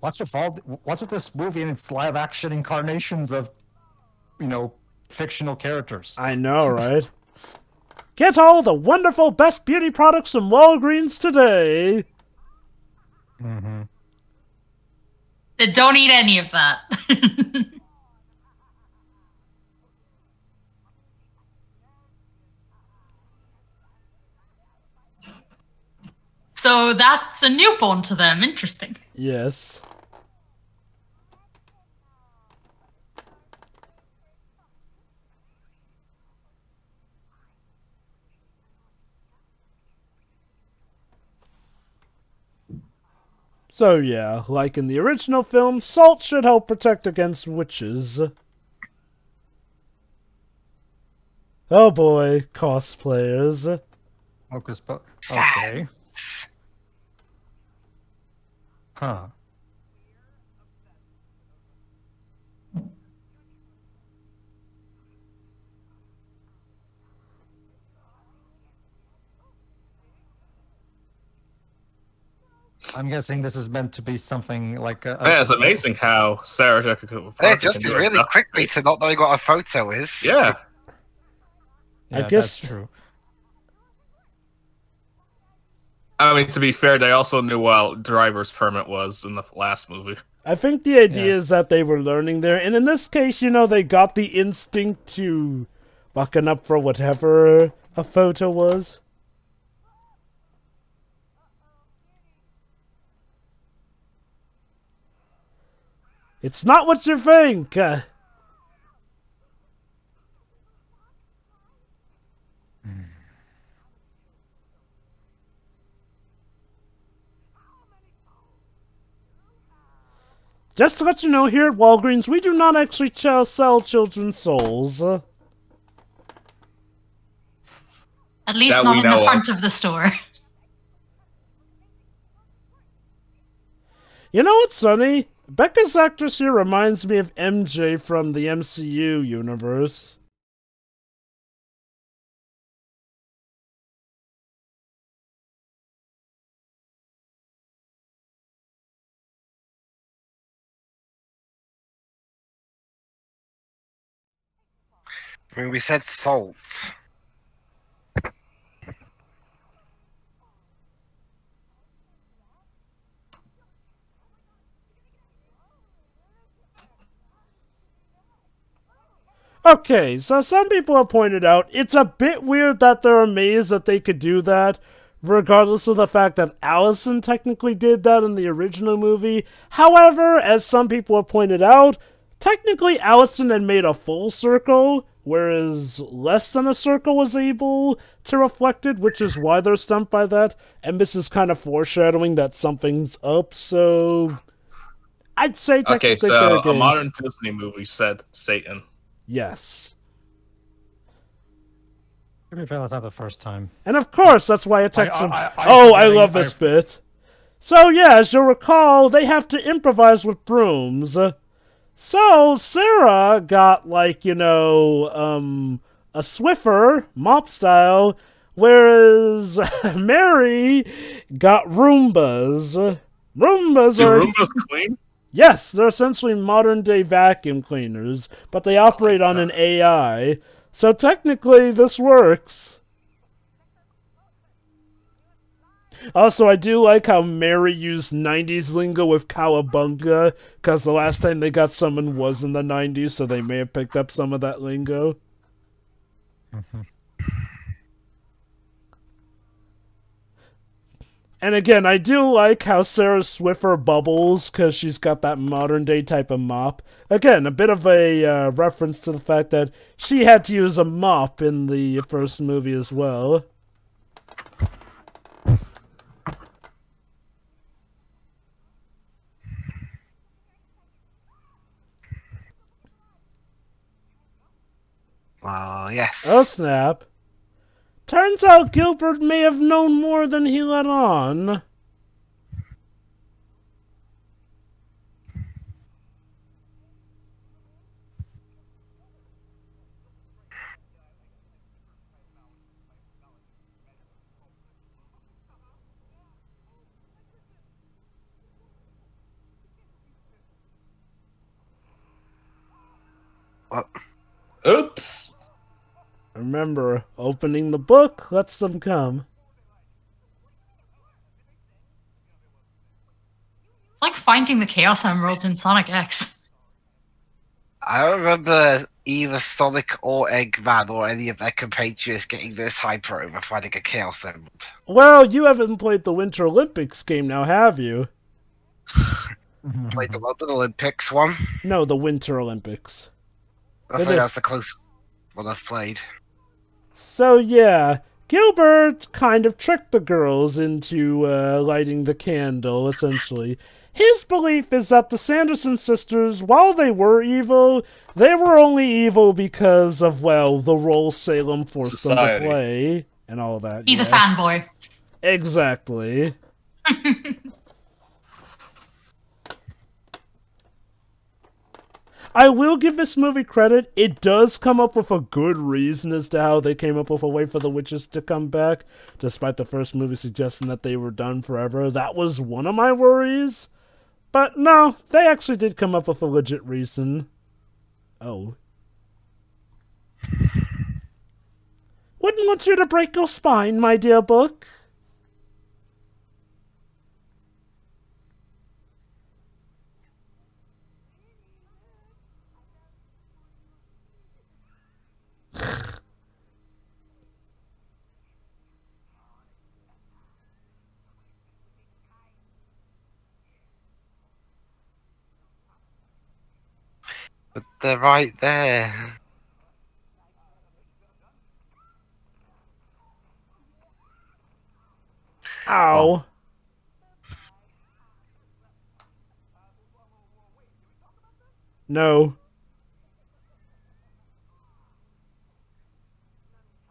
C: What's with this movie and its live action incarnations of, fictional characters?
A: I know, right? Get all the wonderful best beauty products from Walgreens today!
C: Mm-hmm.
D: Don't eat any of that. So that's a newborn to them. Interesting.
A: Yes. So yeah, like in the original film, salt should help protect against witches. Oh boy, cosplayers.
C: Hocus Pocus. Okay. Huh. I'm guessing this is meant to be something like
B: Yeah, it's amazing how Sarah Jessica Parker
E: They
B: can
E: adjusted
B: do it
E: really
B: now.
E: quickly to not knowing what a photo is.
B: Yeah.
C: Yeah,
A: I guess
C: that's true.
B: I mean, to be fair, they also knew what driver's permit was in the last movie.
A: I think the idea is that they were learning there, and in this case, they got the instinct to bucken up for whatever a photo was. It's not what you think! Just to let you know, here at Walgreens, we do not actually sell children's souls.
D: At least
B: That
D: not
B: we
D: in the
B: know
D: front of the store.
A: You know what's funny? Becca's actress here reminds me of MJ from the MCU universe.
E: I mean, we said salt.
A: Okay, so some people have pointed out it's a bit weird that they're amazed that they could do that, regardless of the fact that Allison technically did that in the original movie. However, as some people have pointed out, technically Allison had made a full circle, whereas less than a circle was able to reflect it, which is why they're stumped by that, and this is kind of foreshadowing that something's up, so I'd say technically
B: Okay, so
A: fair
B: a
A: game.
B: modern Disney movie said Satan.
A: Yes.
C: To be fair, that's not the first time.
A: And of course, that's why it takes him.
C: I
A: I love this bit. So yeah, as you'll recall, they have to improvise with brooms. So Sarah got a Swiffer mop style, whereas Mary got Roombas. Roombas
B: Do
A: are
B: Roombas clean?
A: Yes, they're essentially modern-day vacuum cleaners, but they operate on an AI, so technically this works. Also, I do like how Mary used 90s lingo with cowabunga, because the last time they got someone was in the 90s, so they may have picked up some of that lingo. And again, I do like how Sarah Swiffer bubbles, because she's got that modern-day type of mop. Again, a bit of a reference to the fact that she had to use a mop in the first movie as well. Oh, snap. Turns out Gilbert may have known more than he let on.
B: Oops.
A: Remember, opening the book lets them come.
D: It's like finding the Chaos Emeralds in Sonic X.
E: I don't remember either Sonic or Eggman or any of their compatriots getting this hyper over finding a Chaos Emerald.
A: Well, you haven't played the Winter Olympics game now, have you?
E: Played the London Olympics one.
A: No, the Winter Olympics.
E: I think that's the closest one I've played.
A: So yeah, Gilbert kind of tricked the girls into lighting the candle, essentially. His belief is that the Sanderson sisters, while they were evil, they were only evil because of, well, the role Salem forced them to play, and all that.
D: He's a fanboy.
A: Exactly. I will give this movie credit. It does come up with a good reason as to how they came up with a way for the witches to come back, despite the first movie suggesting that they were done forever. That was one of my worries. But no, they actually did come up with a legit reason. Oh. Wouldn't want you to break your spine, my dear book.
E: But they're right there.
A: Ow. No.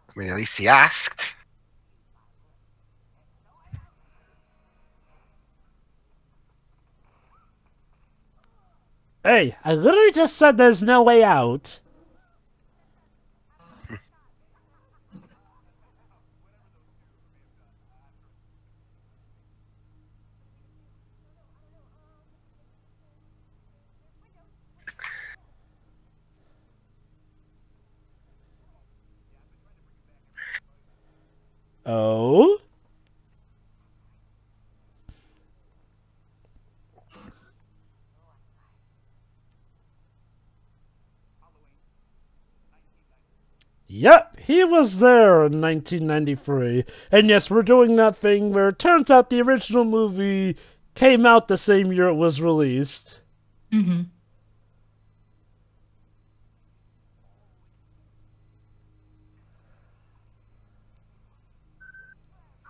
E: I mean, at least he asked.
A: Hey, I literally just said there's no way out. Oh? Yep, he was there in 1993. And yes, we're doing that thing where it turns out the original movie came out the same year it was released.
D: Mm-hmm.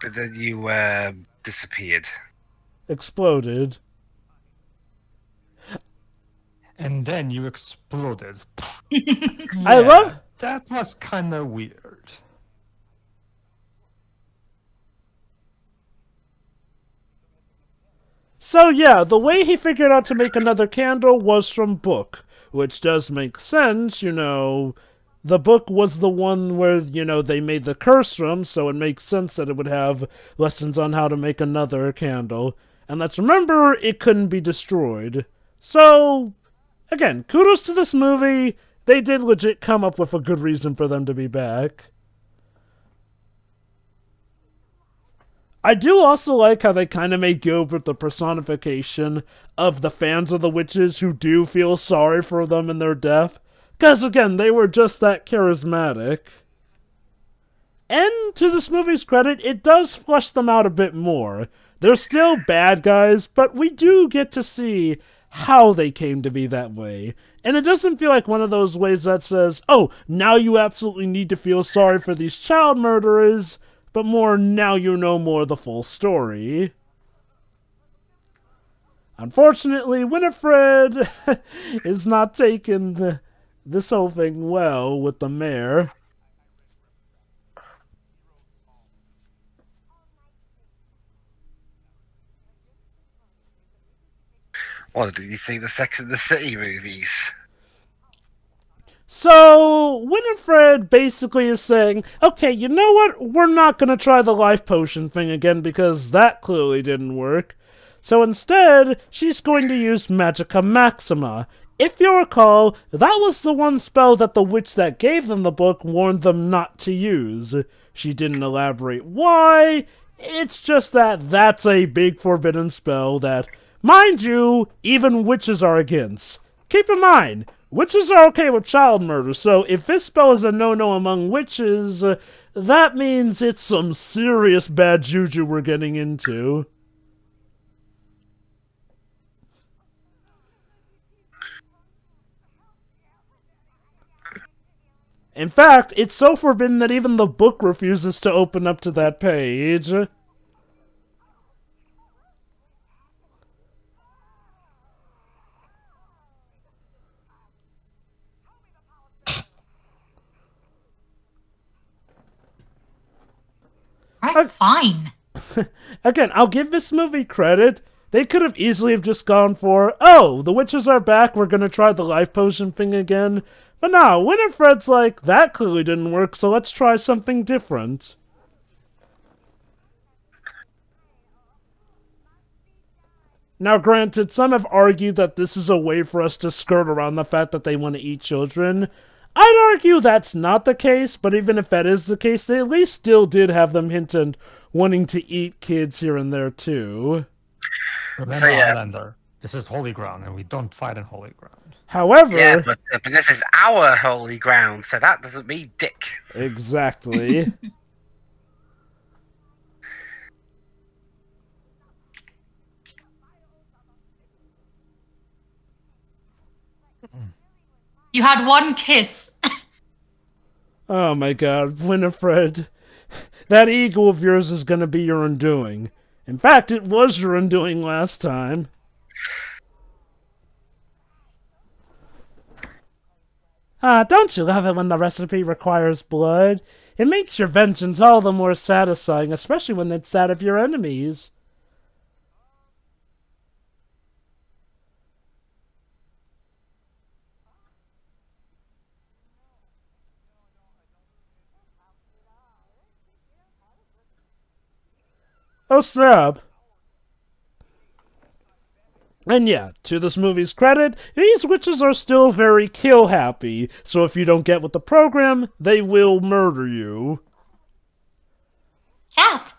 E: But then you disappeared.
A: Exploded.
C: And then you exploded.
A: I love...
C: That was kind of weird.
A: So yeah, the way he figured out to make another candle was from book, which does make sense, you know. The book was the one where, you know, they made the curse from, so it makes sense that it would have lessons on how to make another candle. And let's remember, it couldn't be destroyed. So, again, kudos to this movie. They did legit come up with a good reason for them to be back. I do also like how they kind of made Gilbert the personification of the fans of the witches who do feel sorry for them in their death. Because, again, they were just that charismatic. And, to this movie's credit, it does flesh them out a bit more. They're still bad guys, but we do get to see how they came to be that way. And it doesn't feel like one of those ways that says, oh, now you absolutely need to feel sorry for these child murderers, but more now you know more of the full story. Unfortunately, Winifred is not taking this whole thing well with the mayor.
E: Well, did you see the Sex and the City movies?
A: So, Winifred basically is saying, okay, you know what? We're not going to try the life potion thing again because that clearly didn't work. So instead, she's going to use Magica Maxima. If you recall, that was the one spell that the witch that gave them the book warned them not to use. She didn't elaborate why. It's just that that's a big forbidden spell that, mind you, even witches are against. Keep in mind, witches are okay with child murder, so if this spell is a no-no among witches, that means it's some serious bad juju we're getting into. In fact, it's so forbidden that even the book refuses to open up to that page.
D: Right, fine.
A: Again, I'll give this movie credit. They could have easily have just gone for, oh, the witches are back, we're gonna try the life potion thing again. But no, Winifred's like, that clearly didn't work, so let's try something different. Now granted, some have argued that this is a way for us to skirt around the fact that they want to eat children. I'd argue that's not the case, but even if that is the case, they at least still did have them hint at wanting to eat kids here and there too.
C: Remember, Islander, this is holy ground, and we don't fight in holy ground.
A: However...
E: Yeah, but this is our holy ground, so that doesn't mean dick.
A: Exactly.
D: You had one kiss.
A: Oh my god, Winifred. That ego of yours is gonna be your undoing. In fact, it was your undoing last time. Don't you love it when the recipe requires blood? It makes your vengeance all the more satisfying, especially when it's that of your enemies. Oh snap! And yeah, to this movie's credit, these witches are still very kill-happy, so if you don't get with the program, they will murder you.
D: Cat.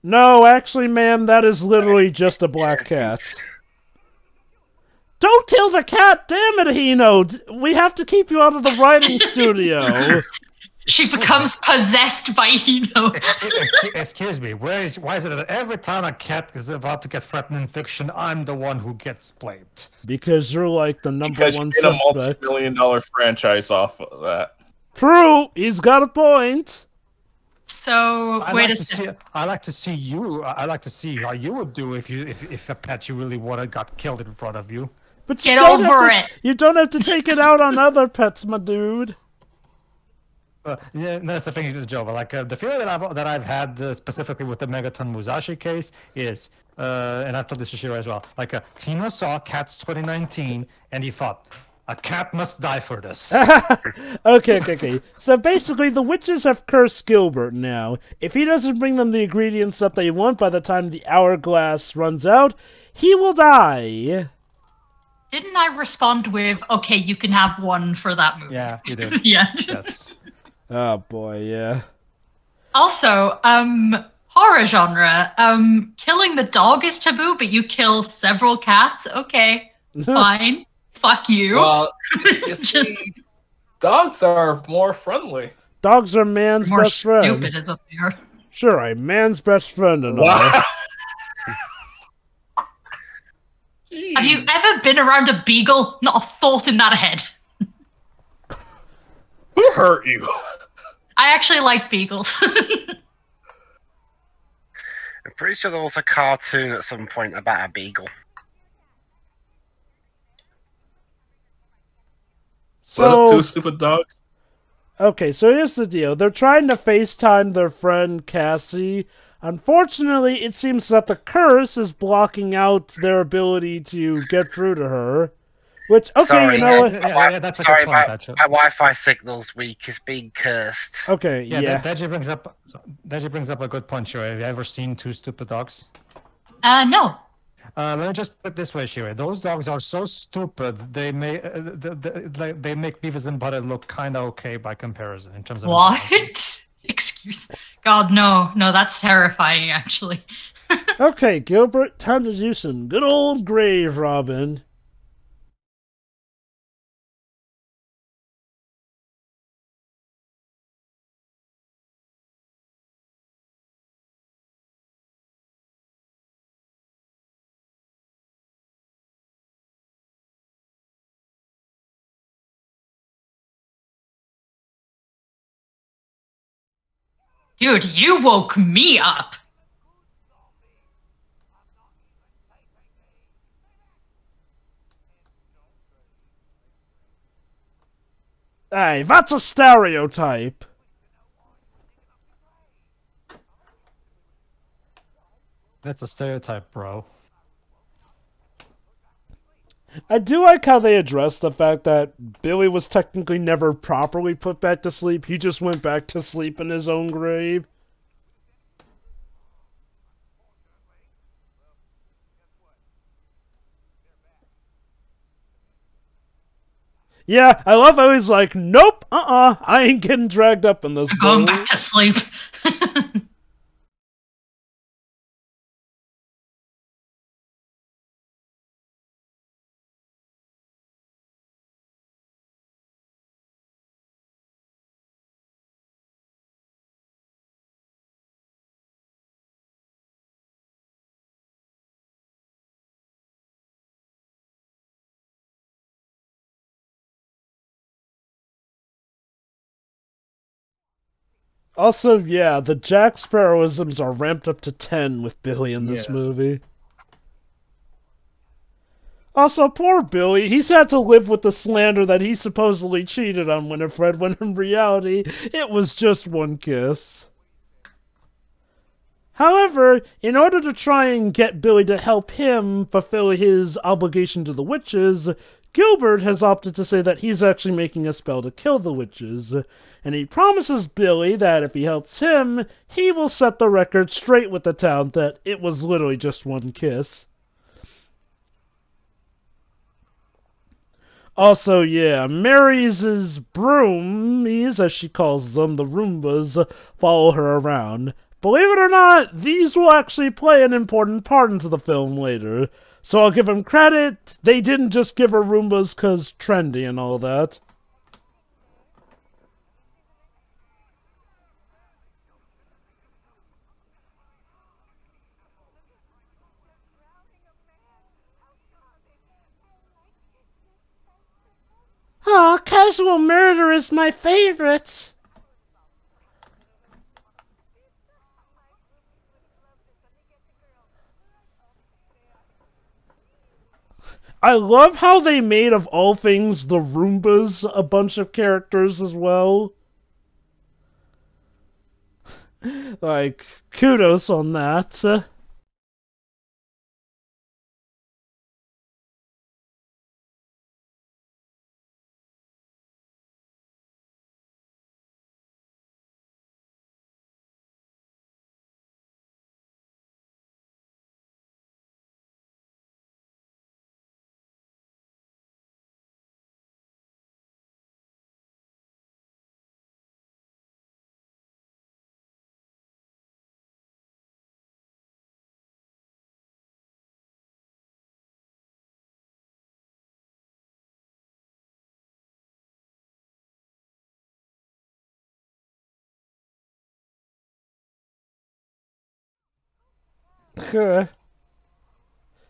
A: No, actually, ma'am, that is literally just a black cat. Don't kill the cat, damn it, Hino! We have to keep you out of the writing studio.
D: She becomes possessed by Hino.
C: Excuse me, why is it that every time a cat is about to get threatened in fiction, I'm the one who gets blamed?
A: Because you're like the number one
B: you get
A: suspect.
B: a multi-million-dollar franchise off of that.
A: True, he's got a point.
D: So wait a second.
C: I like to see how you would do if a pet you really wanted got killed in front of you.
A: But
D: get over it.
A: You don't have to take it out on other pets, my dude.
C: Yeah, that's the thing, Joe. Like the feeling that I've had specifically with the Megaton Musashi case is, and I've told this to Shiro as well. Like Tino saw Cats 2019, and he thought, a cat must die for this.
A: Okay. So basically, the witches have cursed Gilbert now. If he doesn't bring them the ingredients that they want by the time the hourglass runs out, he will die.
D: Didn't I respond with, okay, you can have one for that movie?
C: Yeah, you did.
D: Yeah.
C: Yes.
A: Oh boy, yeah.
D: Also, horror genre, killing the dog is taboo, but you kill several cats? Okay, fine. Fuck you.
B: Well, you see, dogs are more friendly.
A: Dogs are man's best friend.
D: More stupid is what they are.
A: Sure, I'm man's best friend and all.
B: Wow.
D: Have you ever been around a beagle? Not a thought in that head.
B: Who hurt you?
D: I actually like beagles.
E: I'm pretty sure there was a cartoon at some point about a beagle.
A: So,
B: two stupid dogs?
A: Okay, so here's the deal. They're trying to FaceTime their friend Cassie. Unfortunately, it seems that the curse is blocking out their ability to get through to her. Which, okay,
E: Sorry,
A: you know what?
C: Yeah, that's a
E: sorry,
C: good point,
E: my
C: actually.
E: Wi-Fi signal's weak. It's being cursed.
A: Okay,
C: Yeah, Deji brings up a good point, Shirei. Have you ever seen Two Stupid Dogs?
D: No.
C: Let me just put it this way, Shirei. Those dogs are so stupid, they make Beavis and Butthead look kind of okay by comparison in terms of
D: What? Excuse. God, no. No, that's terrifying, actually.
A: Okay, Gilbert, time to do some good old grave robbing.
D: Dude, you woke me up.
A: Hey, that's a stereotype.
C: That's a stereotype, bro.
A: I do like how they address the fact that Billy was technically never properly put back to sleep. He just went back to sleep in his own grave. Yeah, I love how he's like, nope, I ain't getting dragged up in this.
D: I'm going back to sleep.
A: Also, yeah, the Jack Sparrowisms are ramped up to 10 with Billy in this movie. Also, poor Billy, he's had to live with the slander that he supposedly cheated on Winifred, when in reality, it was just one kiss. However, in order to try and get Billy to help him fulfill his obligation to the witches, Gilbert has opted to say that he's actually making a spell to kill the witches, and he promises Billy that if he helps him, he will set the record straight with the town that it was literally just one kiss. Also, yeah, Mary's broomies, as she calls them, the Roombas, follow her around. Believe it or not, these will actually play an important part into the film later. So I'll give them credit, they didn't just give her Roombas cause trendy and all that. Aw, casual murder is my favorite. I love how they made, of all things, the Roombas a bunch of characters as well. Like, kudos on that.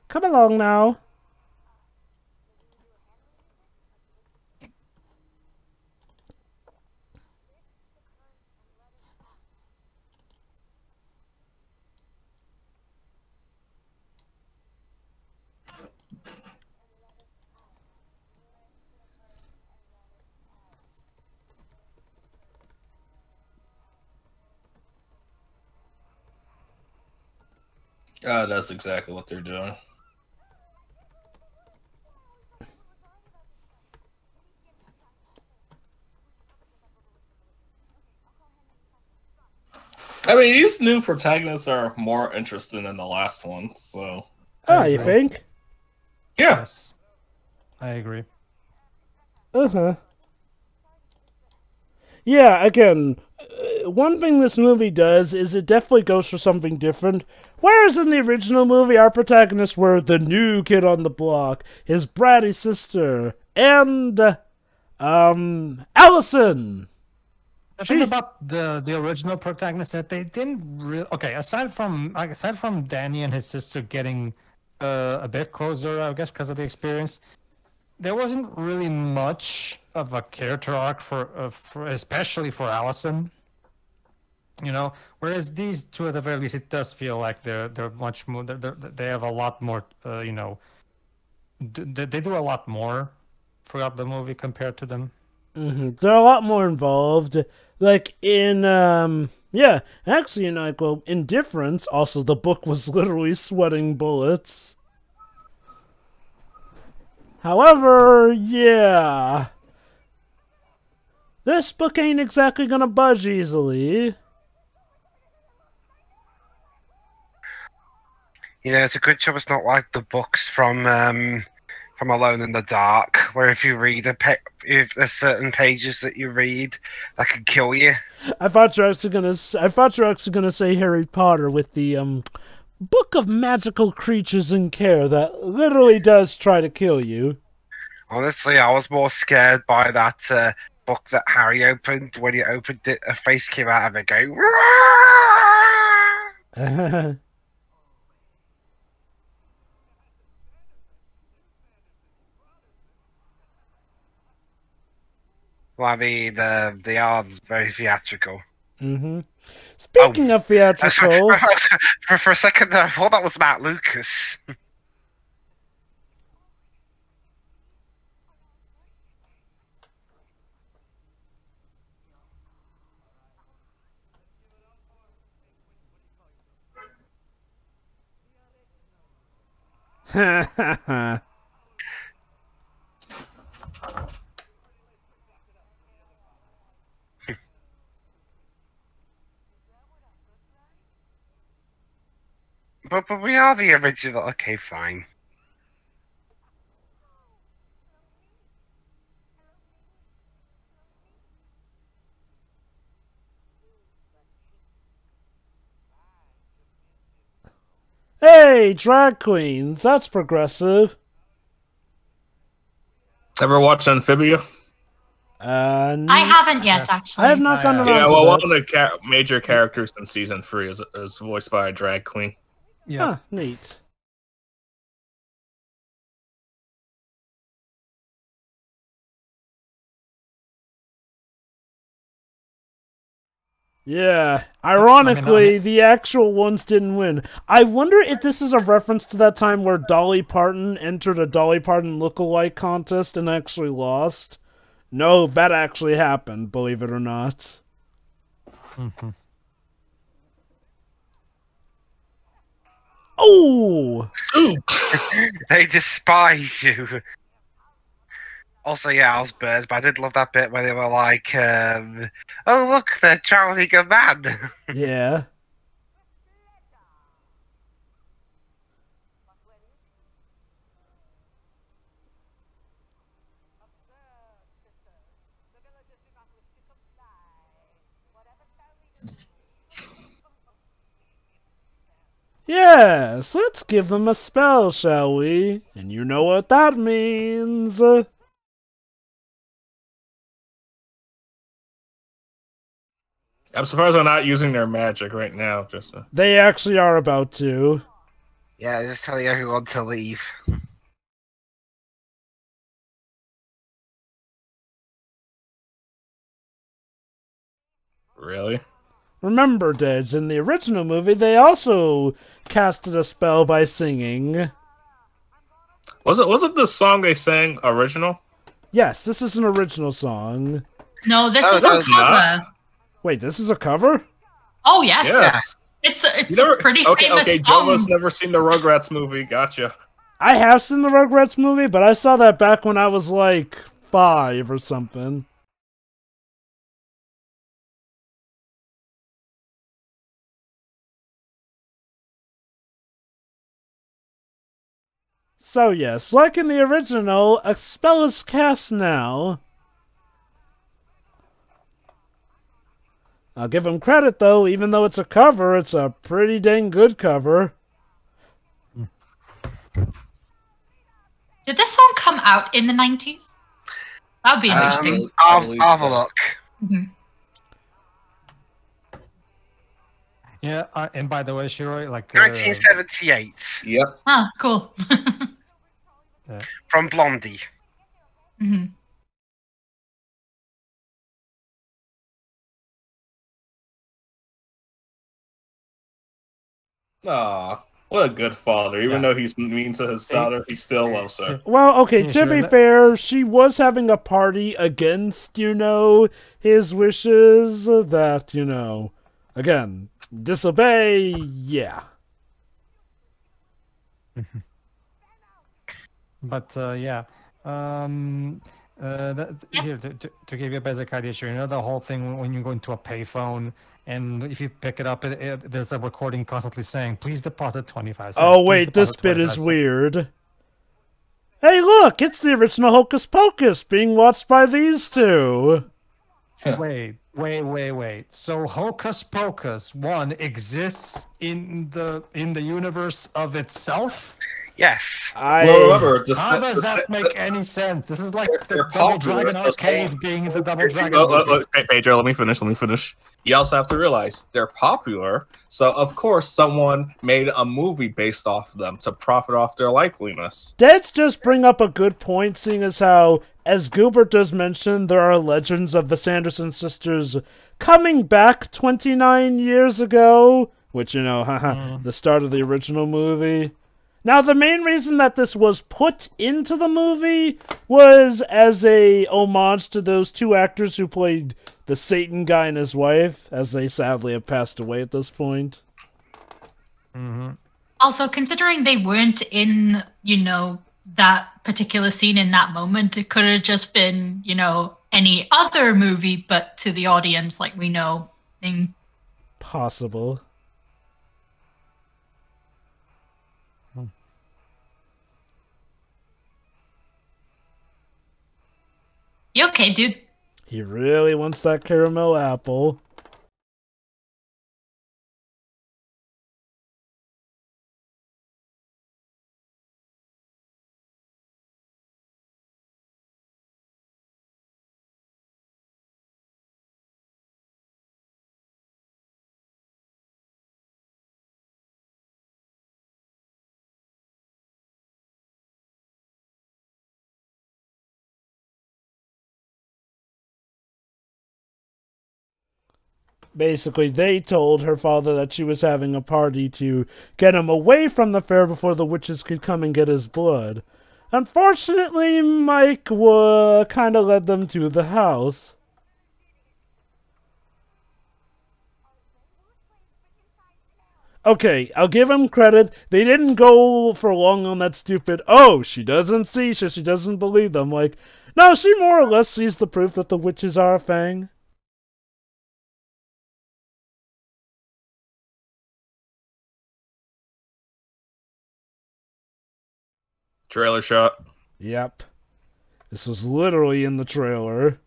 A: Come along now.
B: That's exactly what they're doing. I mean, these new protagonists are more interesting than the last one, so...
A: Ah, you think?
B: Yeah.
C: Yes. I agree.
A: Uh-huh. Yeah, again, one thing this movie does is it definitely goes for something different. Whereas in the original movie, our protagonists were the new kid on the block, his bratty sister, and, Allison!
C: The thing about the original protagonist that they didn't really... Okay, aside from Danny and his sister getting a bit closer, I guess, because of the experience, there wasn't really much of a character arc for especially for Allison. You know, whereas these two, at the very least, it does feel like they're much more. They have a lot more. You know, they do a lot more throughout the movie compared to them.
A: Mm-hmm. They're a lot more involved. Like in yeah, actually, you know, like, well, in Difference, also the book was literally sweating bullets. However, yeah, this book ain't exactly gonna budge easily.
E: You know, it's a good job it's not like the books from Alone in the Dark, where if you read if there's certain pages that you read that can kill you.
A: I thought you were actually gonna say Harry Potter with the Book of Magical Creatures in Care that literally does try to kill you.
E: Honestly, I was more scared by that book that Harry opened. When he opened it, a face came out of it going, "Roar!" Well, I mean, they are very theatrical.
A: Mm-hmm. Speaking of theatrical...
E: For a second there, I thought that was Matt Lucas. But we are the original. Okay, fine.
A: Hey, drag queens, that's progressive.
B: Ever watched Amphibia?
D: I haven't yet, actually.
A: I have not gone around
B: Yeah,
A: to
B: well,
A: that.
B: one of the major characters in season 3 is voiced by a drag queen.
C: Yeah,
A: Huh, neat. Yeah, ironically, the actual ones didn't win. I wonder if this is a reference to that time where Dolly Parton entered a Dolly Parton lookalike contest and actually lost. No, that actually happened, believe it or not.
C: Mm-hmm.
A: Oh!
E: They despise you. Also, yeah, I was birds, but I did love that bit where they were like, "Oh look, they're trouncing a man."
A: Yeah. Yes, let's give them a spell, shall we? And you know what that means.
B: I'm surprised they're not using their magic right now.
A: They actually are about to.
E: Yeah, just telling everyone to leave.
B: Really?
A: Remember, Dej, in the original movie, they also casted a spell by singing.
B: Wasn't the song they sang original?
A: Yes, this is an original song.
D: No, this is a cover.
A: Wait, this is a cover?
D: Oh, yes.
B: Yes.
D: It's a pretty famous
B: okay.
D: song.
B: Jomo's never seen the Rugrats movie. Gotcha.
A: I have seen the Rugrats movie, but I saw that back when I was like 5 or something. So yes, like in the original, a spell is cast now. I'll give him credit though, even though it's a cover, it's a pretty dang good cover.
D: Did this song come out in the 90s? That would be interesting.
E: I'll have a look.
D: Mm-hmm.
C: Yeah, and by the way, Shiroi, like
E: 1978.
B: Yep.
D: Ah, cool.
E: From Blondie.
D: Mm-hmm.
B: Aw, what a good father. Even though he's mean to his daughter, he still loves her.
A: Well, okay, to be fair, she was having a party against, his wishes that, again, disobey, yeah.
C: But, yeah. Here, to give you a basic idea, sure, the whole thing when you go into a payphone, and if you pick it up, there's a recording constantly saying, please deposit 25 cents.
A: Oh, wait, this bit is weird. Hey, look, it's the original Hocus Pocus being watched by these two.
C: Wait. So Hocus Pocus 1 exists in the universe of itself?
E: Yes.
B: Well, remember,
C: How does that make any sense? This is like the Double Dragon Arcade being the Double Dragon.
B: Hey, Pedro, let me finish. You also have to realize they're popular, so of course someone made a movie based off of them to profit off their likeliness.
A: Deads just bring up a good point, seeing as how, as Gilbert does mention, there are legends of the Sanderson sisters coming back 29 years ago, which, the start of the original movie. Now, the main reason that this was put into the movie was as a homage to those two actors who played the Satan guy and his wife, as they sadly have passed away at this point.
C: Mm-hmm.
D: Also, considering they weren't in, that particular scene in that moment, it could have just been, any other movie, but to the audience, like we know.
A: Possible.
D: You okay, dude?
A: He really wants that caramel apple. Basically, they told her father that she was having a party to get him away from the fair before the witches could come and get his blood. Unfortunately, Mike kind of led them to the house. Okay, I'll give him credit. They didn't go for long on that stupid, oh, she doesn't see, so she doesn't believe them. Like, no, she more or less sees the proof that the witches are a thing.
B: Trailer shot.
A: Yep. This was literally in the trailer.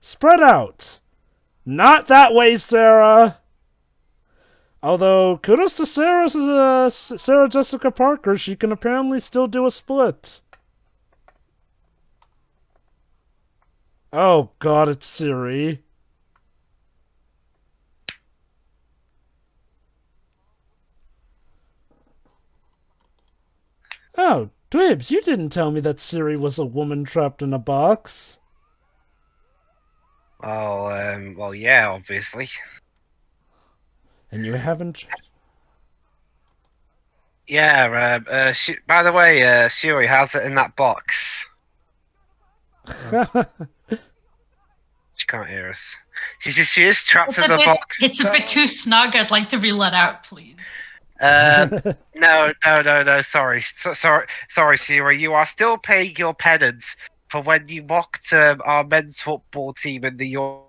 A: Spread out. Not that way, Sarah. Although, kudos to Sarah Jessica Parker. She can apparently still do a split. Oh god, it's Siri. Oh, Dwibs, you didn't tell me that Siri was a woman trapped in a box.
E: Oh, well, yeah, obviously.
A: And you haven't...
E: Yeah, by the way, Shuri has it in that box. She She can't hear us. She is trapped in the box.
D: It's a bit too snug. I'd like to be let out, please.
E: No. Sorry, Sarah. You are still paying your penance for when you mocked our men's football team in the York.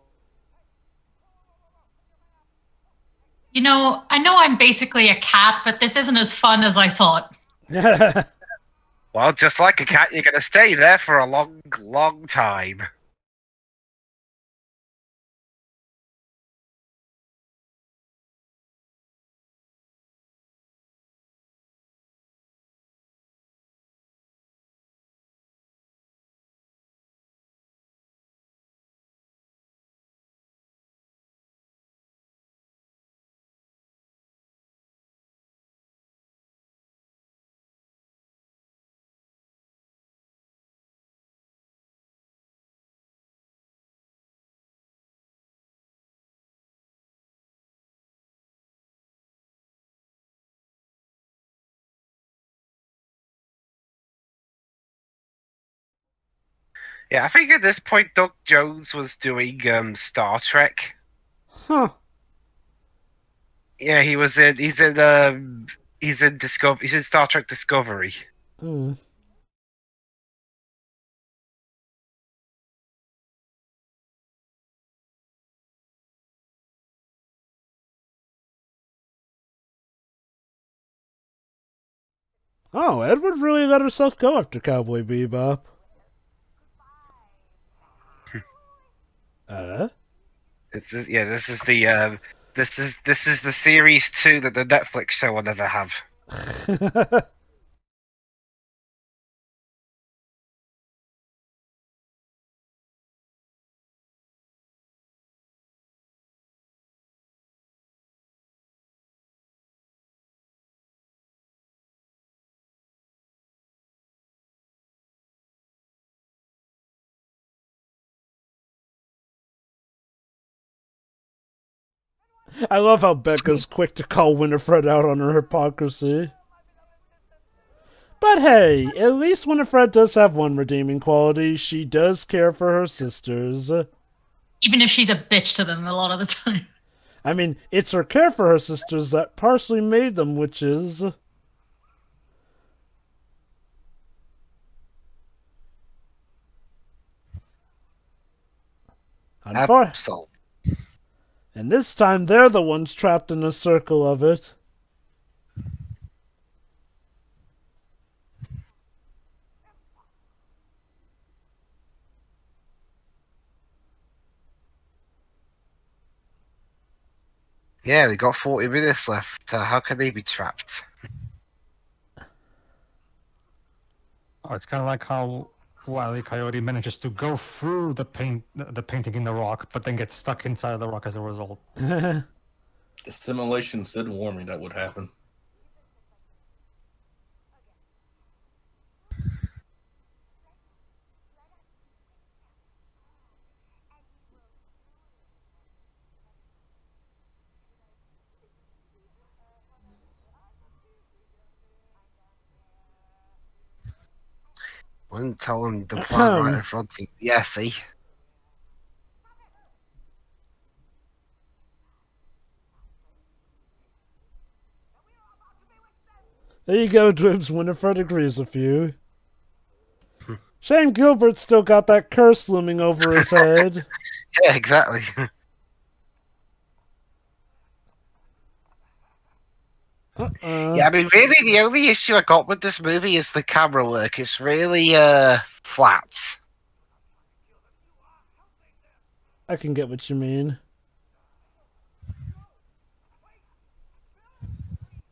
D: You know, I know I'm basically a cat, but this isn't as fun as I thought.
E: Well, just like a cat, you're going to stay there for a long, long time. Yeah, I think at this point Doug Jones was doing Star Trek.
A: Huh.
E: Yeah, he's in Star Trek Discovery.
A: Mm. Oh, Edward really let herself go after Cowboy Bebop.
E: This is the series 2 that the Netflix show will never have.
A: I love how Becca's quick to call Winifred out on her hypocrisy. But hey, at least Winifred does have one redeeming quality. She does care for her sisters.
D: Even if she's a bitch to them a lot of the time.
A: I mean, it's her care for her sisters that partially made them witches.
E: Absolutely.
A: And this time they're the ones trapped in a circle of it.
E: Yeah, we got 40 minutes left. How can they be trapped?
C: Oh, it's kind of like how Wile E. Coyote manages to go through the painting in the rock, but then gets stuck inside of the rock as a result.
B: The simulations did warn me that would happen.
E: Wouldn't tell him the plan right in front of you. Yeah, see?
A: There you go, Dribs. Winifred agrees with you. Shane Gilbert's still got that curse looming over his head.
E: Yeah, exactly. Yeah, I mean, really, the only issue I got with this movie is the camera work. It's really flat.
A: I can get what you mean.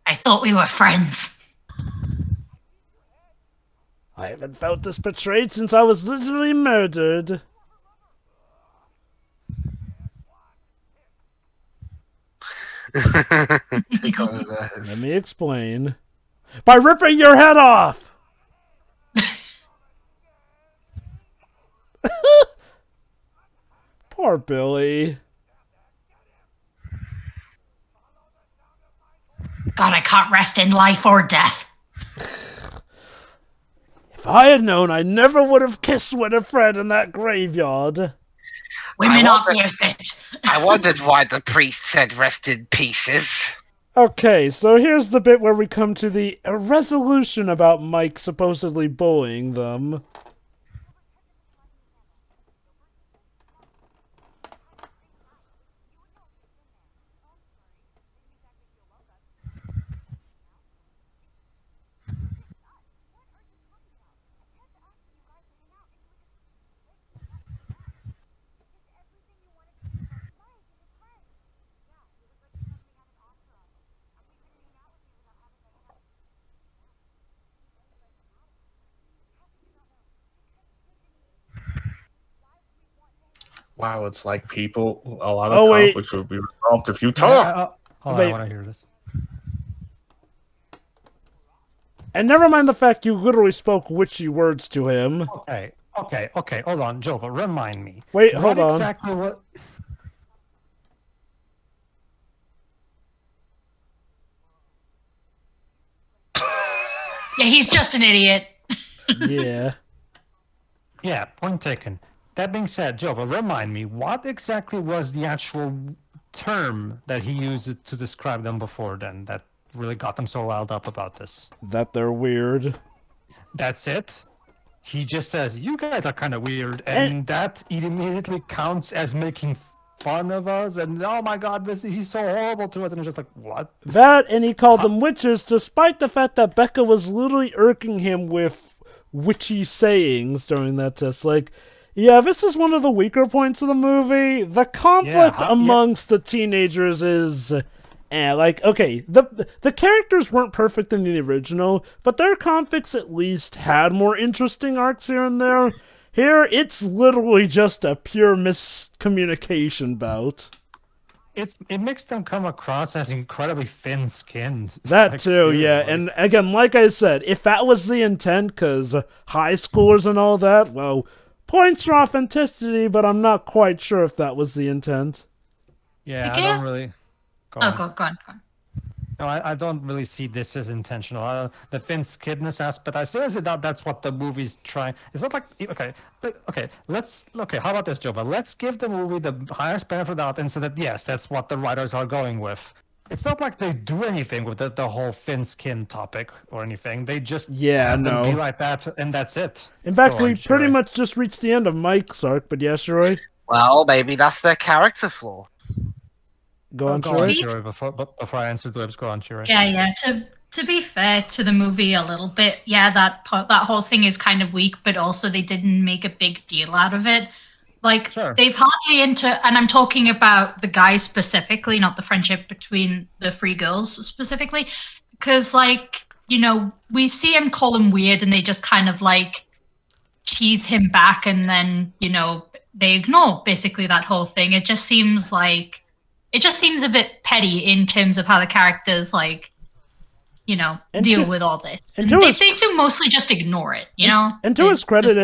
D: I thought we were friends.
A: I haven't felt this betrayed since I was literally murdered. Let me explain. By ripping your head off! Poor Billy.
D: God, I can't rest in life or death.
A: If I had known, I never would have kissed Winifred in that graveyard.
D: Women aren't worth it.
E: I wondered why the priest said rest in pieces.
A: Okay, so here's the bit where we come to the resolution about Mike supposedly bullying them.
B: Wow, it's like people. A lot of conflicts would be resolved if you talk.
C: Hold on, I want to hear this.
A: And never mind the fact you literally spoke witchy words to him.
C: Okay. Hold on, Jova, remind me.
A: Wait, hold on.
C: Exactly what?
D: Yeah, he's just an idiot.
A: Yeah.
C: Yeah, point taken. That being said, Jova, remind me, what exactly was the actual term that he used to describe them before then that really got them so riled up about this?
A: That they're weird.
C: That's it? He just says, you guys are kind of weird, and that immediately counts as making fun of us, and oh my god, he's so horrible to us, and it's just like, what?
A: That, and he called them witches, despite the fact that Becca was literally irking him with witchy sayings during that test. Like, yeah, this is one of the weaker points of the movie. The conflict amongst the teenagers is... okay, the characters weren't perfect in the original, but their conflicts at least had more interesting arcs here and there. Here, it's literally just a pure miscommunication bout.
C: It makes them come across as incredibly thin-skinned.
A: That
C: like,
A: too, yeah. And again, like I said, if that was the intent, because high schoolers and all that, well, points for authenticity, but I'm not quite sure if that was the intent.
C: Yeah, I don't really...
D: Go on.
C: No, I don't really see this as intentional. The thin-skinnedness aspect, I seriously doubt that's what the movie's trying. It's not like okay, how about this, Jova? Let's give the movie the highest benefit of the doubt and say that yes, that's what the writers are going with. It's not like they do anything with the whole thin skin topic or anything. They just be like that, and that's it.
A: In fact, we pretty much just reached the end of Mike's arc, but yes, Roy.
E: Well, maybe that's their character flaw.
A: Go on,
C: Shuri. Before I answer Dibs, go on, Shuri.
D: Yeah. To be fair to the movie a little bit, yeah, that whole thing is kind of weak, but also they didn't make a big deal out of it. Like, they've hardly and I'm talking about the guys specifically, not the friendship between the three girls specifically, because, like, you know, we see him call him weird, and they just kind of, like, tease him back, and then, you know, they ignore basically that whole thing. It just seems a bit petty in terms of how the characters, like, you know, deal with all this. And they do mostly just ignore it, you know?
A: And to his credit,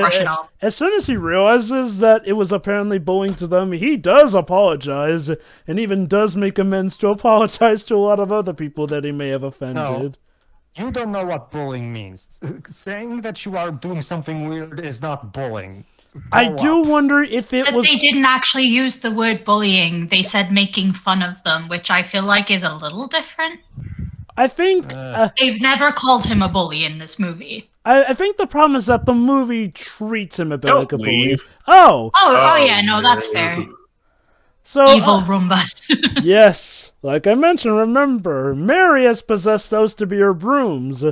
A: as soon as he realizes that it was apparently bullying to them, he does apologize, and even does make amends to apologize to a lot of other people that he may have offended.
C: No, you don't know what bullying means. Saying that you are doing something weird is not bullying.
A: I do wonder if it was...
D: They didn't actually use the word bullying. They said making fun of them, which I feel like is a little different.
A: I think...
D: they've never called him a bully in this movie.
A: I think the problem is that the movie treats him a bit like a bully.
D: Oh, yeah, no, that's fair.
A: So,
D: evil Roombas.
A: Yes, like I mentioned, remember, Mary has possessed those to be her brooms.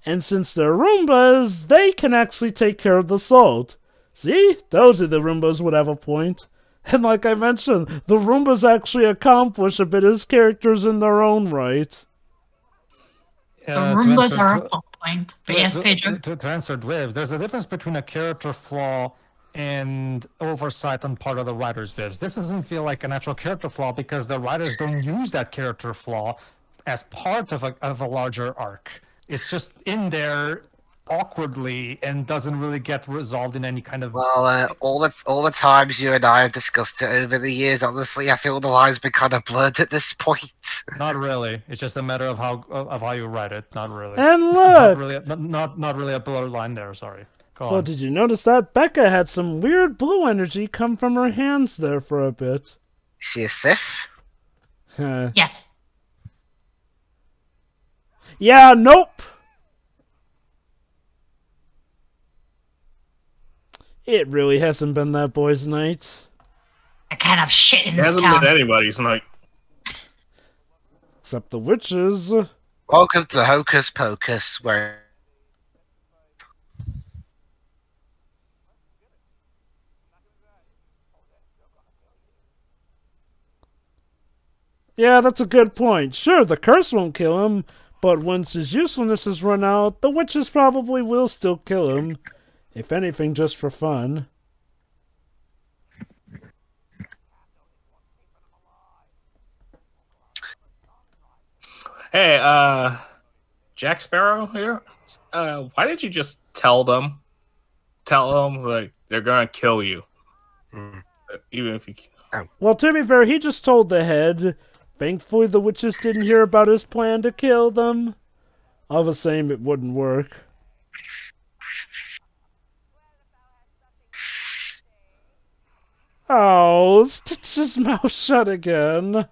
A: And since they're Roombas, they can actually take care of the salt. See? Those are the Roombas would have a point. And like I mentioned, the Roombas actually accomplish a bit as characters in their own right.
D: The Roombas are a plot point. But yes, Pedro.
C: To answer Dwibs, there's a difference between a character flaw and oversight on part of the writer's Dwibs. This doesn't feel like a natural character flaw because the writers don't use that character flaw as part of a larger arc. It's just in there awkwardly and doesn't really get resolved in any kind of...
E: Well, all the times you and I have discussed it over the years, honestly, I feel the line's been kind of blurred at this point.
C: Not really. It's just a matter of how you write it. Not really.
A: And look,
C: not really a blurred line there. Sorry.
A: Well, did you notice that? Becca had some weird blue energy come from her hands there for a bit.
E: Is she a Sith?
D: Yes.
A: Yeah, nope. It really hasn't been that boy's night.
D: I can't have shit in
B: It
D: this
B: hasn't
D: town.
B: been anybody's night.
A: Except the witches.
E: Welcome to Hocus Pocus, where...
A: Yeah, that's a good point. Sure, the curse won't kill him, but once his usefulness is run out, the witches probably will still kill him. If anything, just for fun.
B: Hey, Jack Sparrow here. Why did you just tell them like they're gonna kill you, even if you?
A: Well, to be fair, he just told the head. Thankfully, the witches didn't hear about his plan to kill them. All the same, it wouldn't work. Oh, stitch his mouth shut again.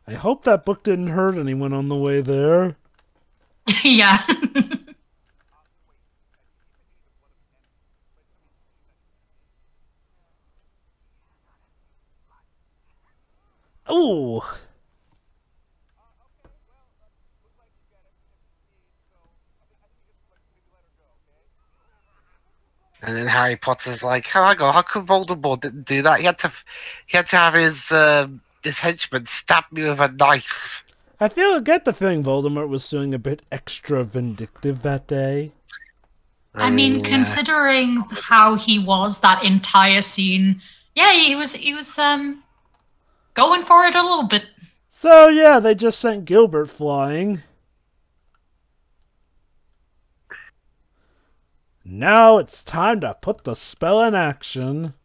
A: I hope that book didn't hurt anyone on the way there.
D: Yeah.
A: Ooh.
E: And then Harry Potter's like, "Oh, hang on, how come Voldemort didn't do that? He had to have his henchman stab me with a knife."
A: I get the feeling Voldemort was feeling a bit extra vindictive that day.
D: I mean, considering how he was that entire scene, yeah, he was going for it a little bit.
A: So yeah, they just sent Gilbert flying. Now it's time to put the spell in action.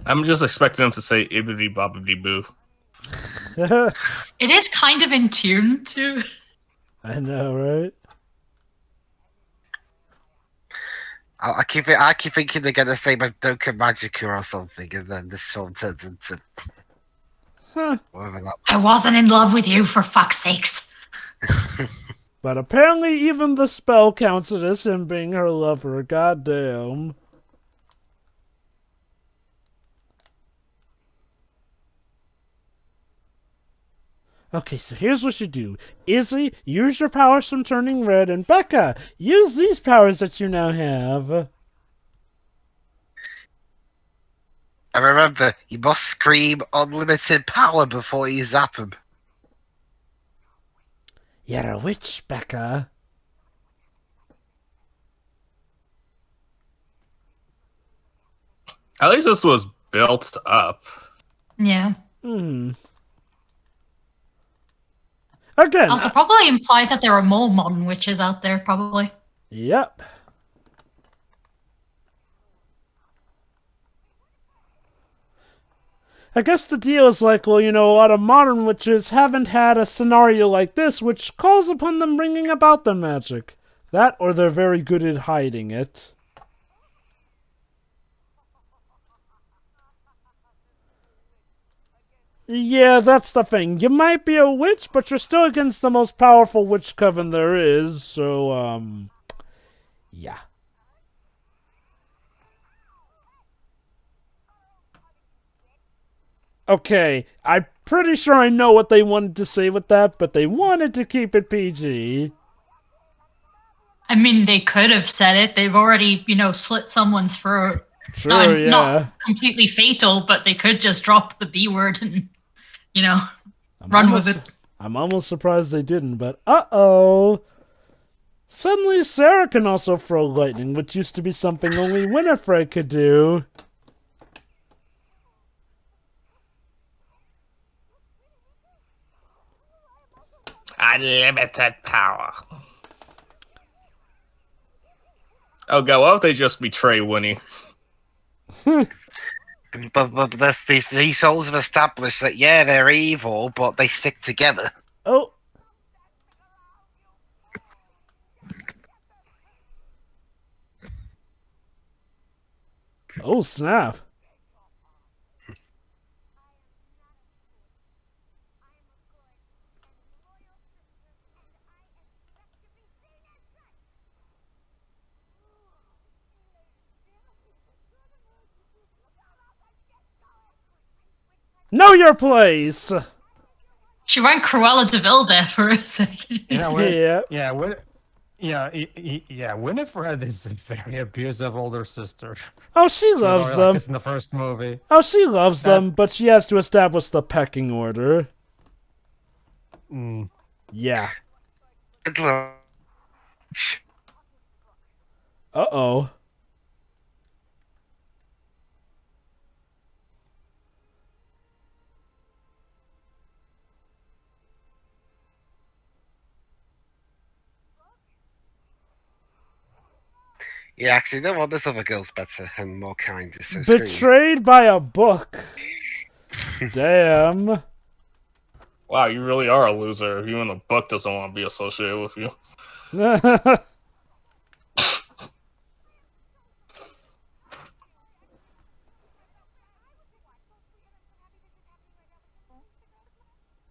B: I'm just expecting them to say "ibbity bobbity boo."
D: It is kind of in tune too.
A: I know, right?
E: I keep thinking they're gonna say Madoka Magica or something, and then this film turns into whatever that.
D: I wasn't in love with you, for fuck's sakes.
A: But apparently even the spell counts it as him being her lover. Goddamn. Okay, so here's what you do. Izzy, use your powers from turning red, and Becca, use these powers that you now have.
E: And remember, you must scream unlimited power before you zap him.
A: You're a witch, Becca.
B: At least this was built up.
D: Yeah.
A: Again.
D: Also, probably implies that there are more modern witches out there, probably.
A: Yep. I guess the deal is like, well, you know, a lot of modern witches haven't had a scenario like this, which calls upon them bringing about their magic. That, or they're very good at hiding it. Yeah, that's the thing. You might be a witch, but you're still against the most powerful witch coven there is, so, yeah. Okay, I'm pretty sure I know what they wanted to say with that, but they wanted to keep it PG.
D: I mean, they could have said it. They've already, you know, slit someone's throat.
A: Sure, yeah.
D: Not completely fatal, but they could just drop the B word and, you know, run with it.
A: I'm almost surprised they didn't, but uh-oh. Suddenly, Sarah can also throw lightning, which used to be something only Winifred could do.
B: Unlimited power. Oh god, why don't they just betray Winnie?
E: But these souls have established that, yeah, they're evil, but they stick together.
A: Oh. Oh, snap. Know your place!
D: She went Cruella de Vil there for a second.
C: You know,
A: Yeah.
C: Winifred is a very abusive older sister.
A: Oh, she loves them.
C: Like this in the first movie.
A: Oh, she loves them, but she has to establish the pecking order. Yeah. Uh-oh.
E: Yeah, actually, no, well, this other girl's better and more kind. So
A: Betrayed by a book. Damn.
B: Wow, you really are a loser. Even the book doesn't want to be associated with you.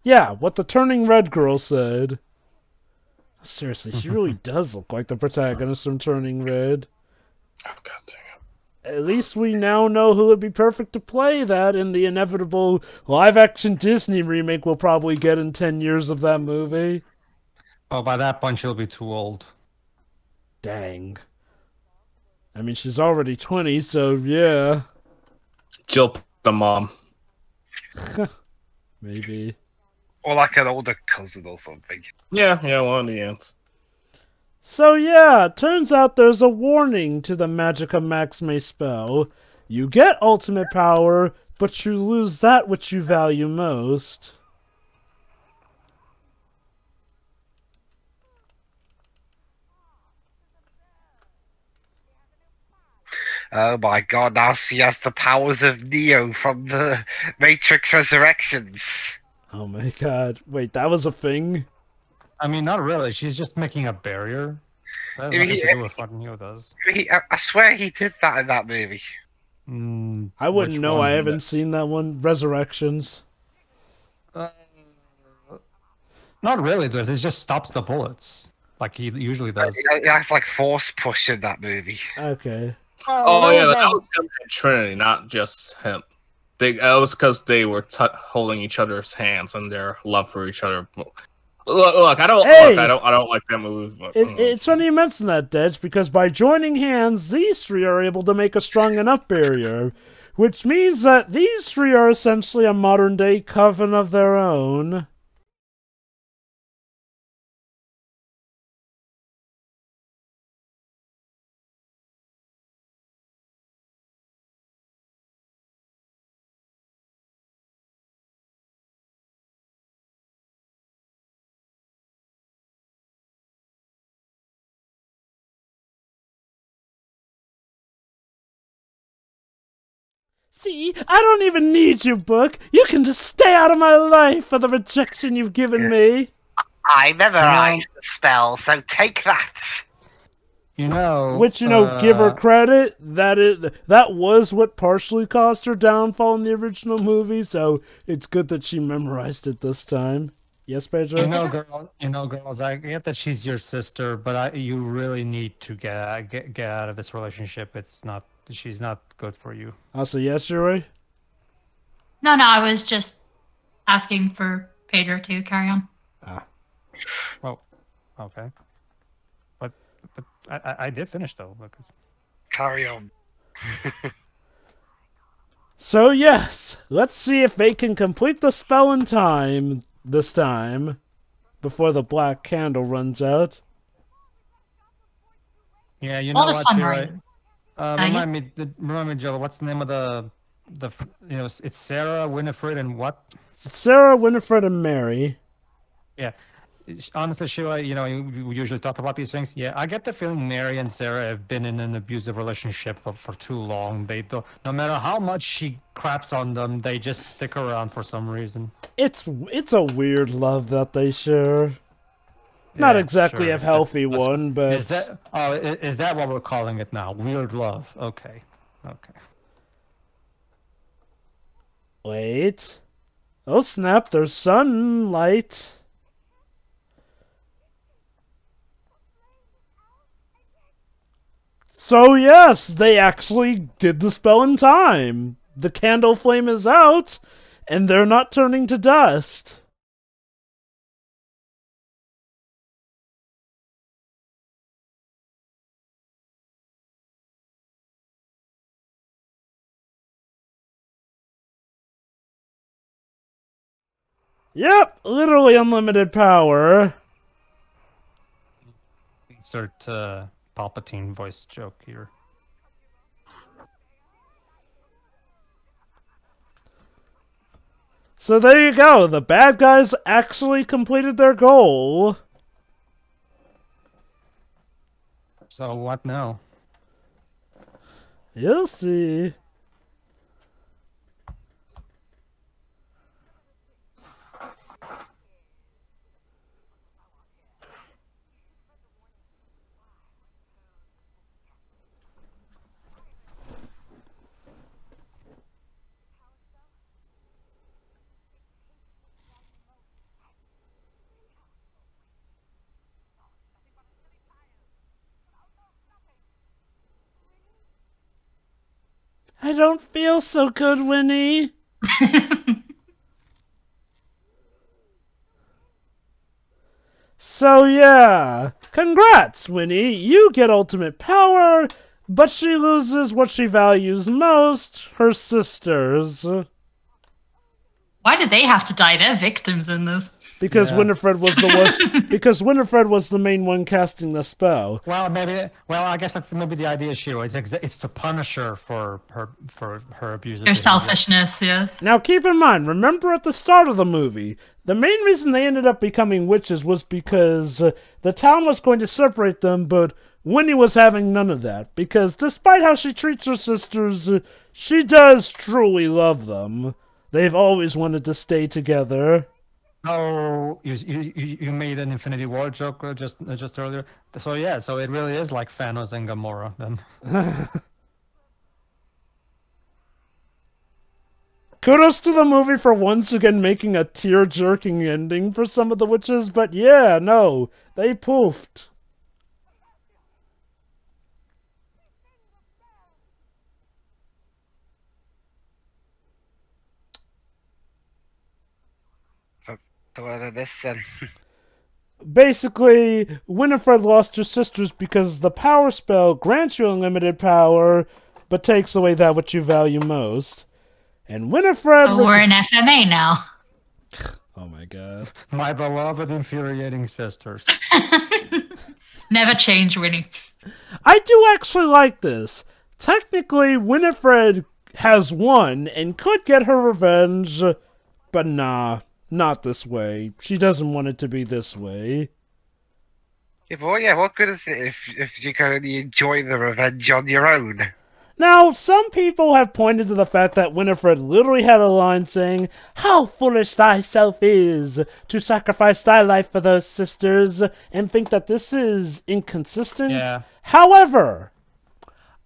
A: Yeah, what the Turning Red girl said. Seriously, she really does look like the protagonist from Turning Red.
B: Oh, god dang it.
A: At least we now know who would be perfect to play that in the inevitable live-action Disney remake we'll probably get in 10 years of that movie.
C: Oh, by that point, she'll be too old.
A: Dang. I mean, she's already 20, so yeah.
B: Jill, the mom.
A: Maybe.
E: Or like an older cousin or something.
B: Yeah, one of the ants.
A: So yeah, turns out there's a warning to the Magica Maxime spell. You get ultimate power, but you lose that which you value most.
E: Oh my god, now she has the powers of Neo from the Matrix Resurrections.
A: Oh my god. Wait, that was a thing?
C: I mean, not really. She's just making a barrier. That has nothing to do with what Neo does.
E: I swear he did that in that movie.
A: I wouldn't know. I haven't seen that one. Resurrections.
C: Not really, dude. It just stops the bullets. Like he usually does.
E: That's like force push in that movie.
A: Okay.
B: Oh yeah, that was him and Trinity, not just him. It was because they were holding each other's hands and their love for each other. Look, I don't like that movie. But,
A: it's funny you mention that, Dej, because by joining hands, these three are able to make a strong enough barrier, which means that these three are essentially a modern-day coven of their own. See, I don't even need you, book. You can just stay out of my life for the rejection you've given me.
E: I memorized the spell, so take that.
C: You know,
A: which, give her credit. That was what partially caused her downfall in the original movie. So it's good that she memorized it this time. Yes, Pedro.
C: Girls. I get that she's your sister, but you really need to get out of this relationship. She's not good for you.
A: Also, yes, Yuri?
D: No, I was just asking for Pedro to carry on.
C: Well, okay. But I did finish, though.
E: Carry on.
A: So, yes, let's see if they can complete the spell in time, this time, before the black candle runs out.
C: Yeah, you know
D: All the
C: what,
D: sunrise.
C: Remind me, Joe. What's the name of the it's Sarah, Winifred, and what?
A: Sarah, Winifred, and Mary.
C: Yeah. Honestly, Sheila, we usually talk about these things. Yeah, I get the feeling Mary and Sarah have been in an abusive relationship for too long. They don't, no matter how much she craps on them, they just stick around for some reason.
A: It's a weird love that they share. Not exactly a healthy one, but
C: is that what we're calling it now? Weird love. Okay.
A: Wait. Oh snap! There's sunlight. So yes, they actually did the spell in time. The candle flame is out, and they're not turning to dust. Yep, literally unlimited power.
C: Insert Palpatine voice joke here.
A: So there you go. The bad guys actually completed their goal.
C: So what now?
A: You'll see. I don't feel so good, Winnie. So yeah, congrats, Winnie. You get ultimate power, but she loses what she values most, her sisters.
D: Why did they have to die? They're victims in this.
A: Because Winifred was the one. Because Winifred was the main one casting the spell.
C: Well, maybe. Well, I guess that's maybe the idea, Shiro. It's to punish her for her abuse.
D: Her selfishness, yes.
A: Now, keep in mind. Remember at the start of the movie, the main reason they ended up becoming witches was because the town was going to separate them, but Winnie was having none of that. Because despite how she treats her sisters, she does truly love them. They've always wanted to stay together.
C: Oh, you made an Infinity War joke just earlier. So yeah, so it really is like Thanos and Gamora then.
A: Kudos to the movie for once again making a tear-jerking ending for some of the witches, but yeah, no, they poofed. Basically, Winifred lost her sisters because the power spell grants you unlimited power, but takes away that which you value most. And Winifred...
D: So we're an FMA now.
A: Oh my god.
C: My beloved infuriating sisters.
D: Never change, Winnie.
A: I do actually like this. Technically, Winifred has won and could get her revenge, but nah. Not this way. She doesn't want it to be this way.
E: Yeah, but what good is it if you can only enjoy the revenge on your own?
A: Now, some people have pointed to the fact that Winifred literally had a line saying, "How foolish thyself is to sacrifice thy life for those sisters," and think that this is inconsistent.
C: Yeah.
A: However,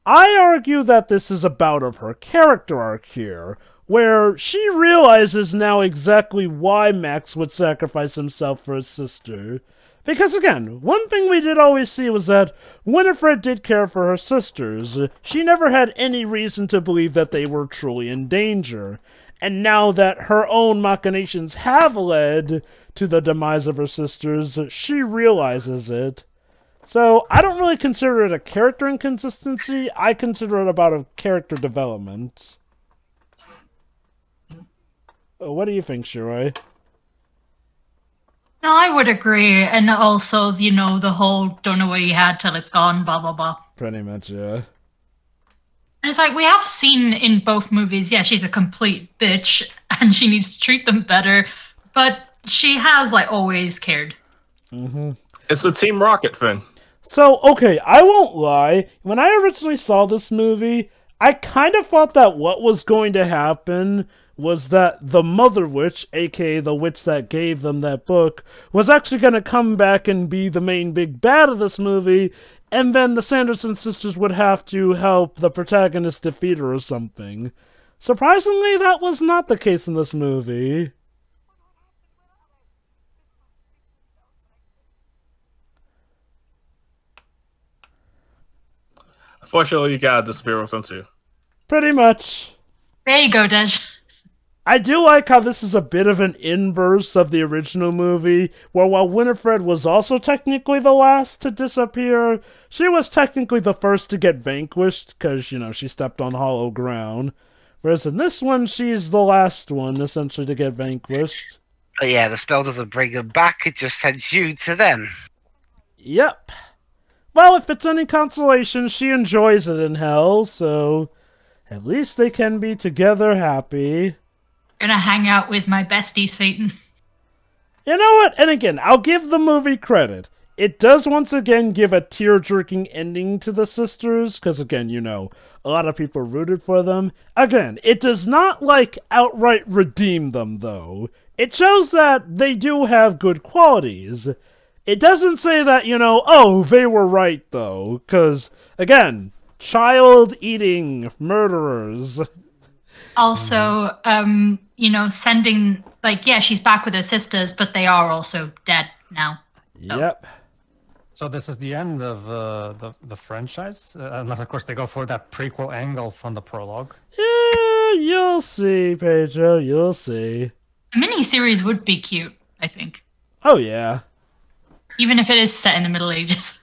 A: I argue that this is about of her character arc here, where she realizes now exactly why Max would sacrifice himself for his sister. Because again, one thing we did always see was that Winifred did care for her sisters. She never had any reason to believe that they were truly in danger. And now that her own machinations have led to the demise of her sisters, she realizes it. So, I don't really consider it a character inconsistency, I consider it about a character development. What do you think, Shirai?
D: No, I would agree. And also, you know, the whole don't know what you had till it's gone, blah, blah, blah.
A: Pretty much, yeah.
D: And it's like, we have seen in both movies, yeah, she's a complete bitch and she needs to treat them better. But she has, like, always cared.
A: Mm-hmm.
B: It's a Team Rocket thing.
A: So, okay, I won't lie. When I originally saw this movie, I kind of thought that what was going to happen was that the Mother Witch, aka the witch that gave them that book, was actually going to come back and be the main big bad of this movie, and then the Sanderson sisters would have to help the protagonist defeat her or something. Surprisingly, that was not the case in this movie.
B: Unfortunately, you gotta disappear with them too.
A: Pretty much.
D: There you go, Dej.
A: I do like how this is a bit of an inverse of the original movie, where while Winifred was also technically the last to disappear, she was technically the first to get vanquished, because, you know, she stepped on hollow ground. Whereas in this one, she's the last one, essentially, to get vanquished.
E: But yeah, the spell doesn't bring them back, it just sends you to them.
A: Yep. Well, if it's any consolation, she enjoys it in hell, so at least they can be together happy.
D: Gonna hang out with my bestie, Satan.
A: You know what? And again, I'll give the movie credit. It does once again give a tear-jerking ending to the sisters, because again, you know, a lot of people rooted for them. Again, it does not, like, outright redeem them, though. It shows that they do have good qualities. It doesn't say that, you know, oh, they were right, though, because, again, child-eating murderers.
D: Also, you know, sending, like, yeah, she's back with her sisters, but they are also dead now. So.
A: Yep.
C: So this is the end of the franchise, unless of course they go for that prequel angle from the prologue.
A: Yeah, you'll see, Pedro. You'll see.
D: A miniseries would be cute, I think.
A: Oh yeah.
D: Even if it is set in the Middle Ages.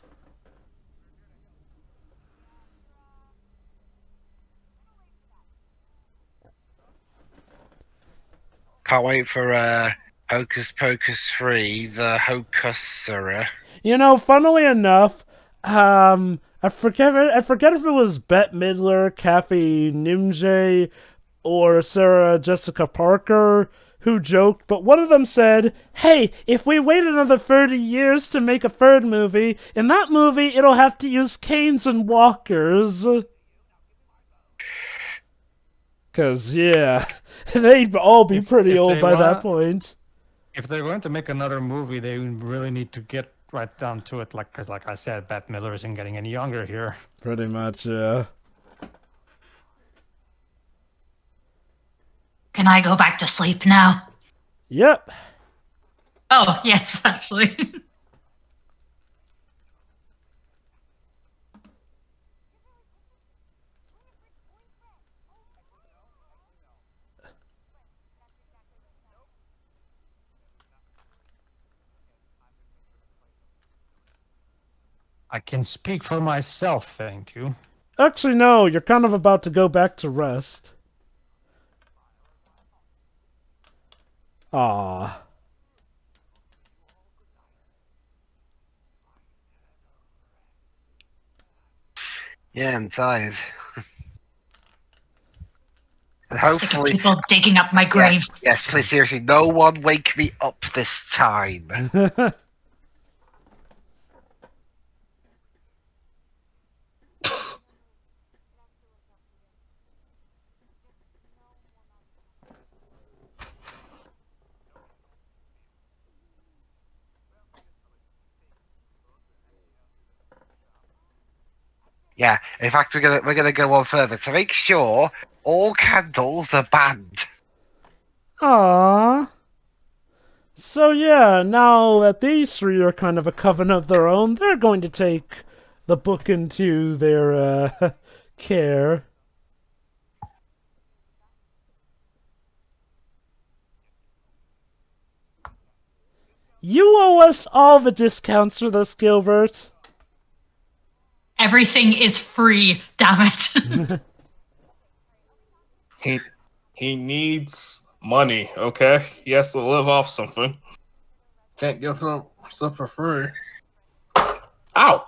E: Can't wait for Hocus Pocus 3, the Hocuser.
A: You know, funnily enough, I forget if it was Bette Midler, Kathy Nimje, or Sarah Jessica Parker who joked, but one of them said, hey, if we wait another 30 years to make a third movie, in that movie it'll have to use canes and walkers. Because, yeah, they'd all be pretty old by that point.
C: If they're going to make another movie, they really need to get right down to it, because like I said, Bette Midler isn't getting any younger here.
A: Pretty much, yeah.
D: Can I go back to sleep now?
A: Yep.
D: Oh, yes, actually.
C: I can speak for myself, thank you.
A: Actually, no, you're kind of about to go back to rest. Ah.
E: Yeah, I'm tired.
D: Hopefully, sick of people digging up my graves.
E: Yes, please, seriously, no one wake me up this time. Yeah, in fact, we're gonna go on further to make sure all candles are banned.
A: Aww. So yeah, now that these three are kind of a coven of their own, they're going to take the book into their care. You owe us all the discounts for this, Gilbert.
D: Everything is free, damn it.
B: He needs money, okay? He has to live off something. Can't give them stuff for free. Ow!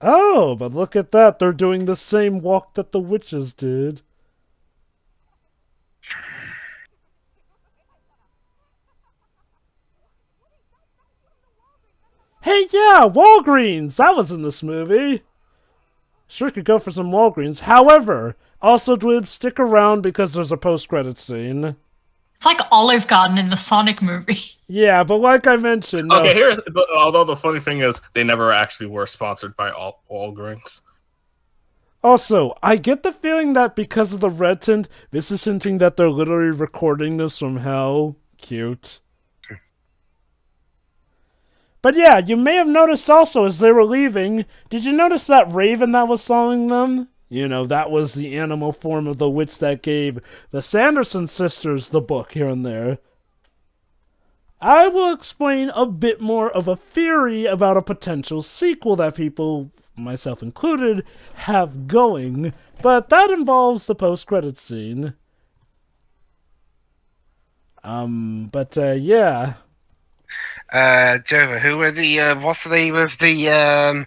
A: Oh, but look at that. They're doing the same walk that the witches did. Hey, yeah, Walgreens! That was in this movie. Sure could go for some Walgreens. However, also, Dweeb, stick around because there's a post-credit scene.
D: It's like Olive Garden in the Sonic movie.
A: Yeah, but like I mentioned...
B: Okay, although the funny thing is, they never actually were sponsored by Walgreens.
A: Also, I get the feeling that because of the red tint, this is hinting that they're literally recording this from hell. Cute. But yeah, you may have noticed also as they were leaving, did you notice that raven that was following them? You know, that was the animal form of the witch that gave the Sanderson sisters the book here and there. I will explain a bit more of a theory about a potential sequel that people, myself included, have going, but that involves the post-credits scene. Yeah.
E: Jova, who are the, what's the name of the,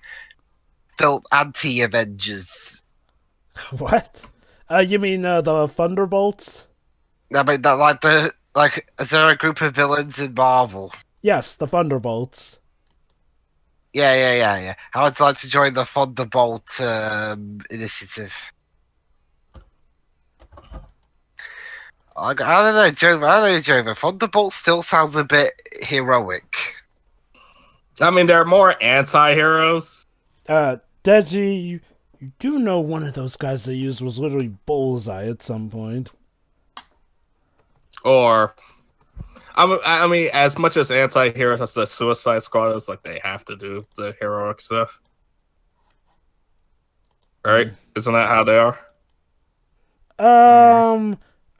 E: built anti-Avengers?
A: What? You mean, the Thunderbolts?
E: I mean, is there a group of villains in Marvel?
A: Yes, the Thunderbolts.
E: Yeah. I would like to join the Thunderbolt, initiative. I don't know, Jova. Thunderbolt still sounds a bit heroic.
B: I mean, there are more anti-heroes.
A: Deji, you do know one of those guys they used was literally Bullseye at some point.
B: Or, I mean, as much as anti-heroes as the Suicide Squad is, like, they have to do the heroic stuff. Right? Isn't that how they are?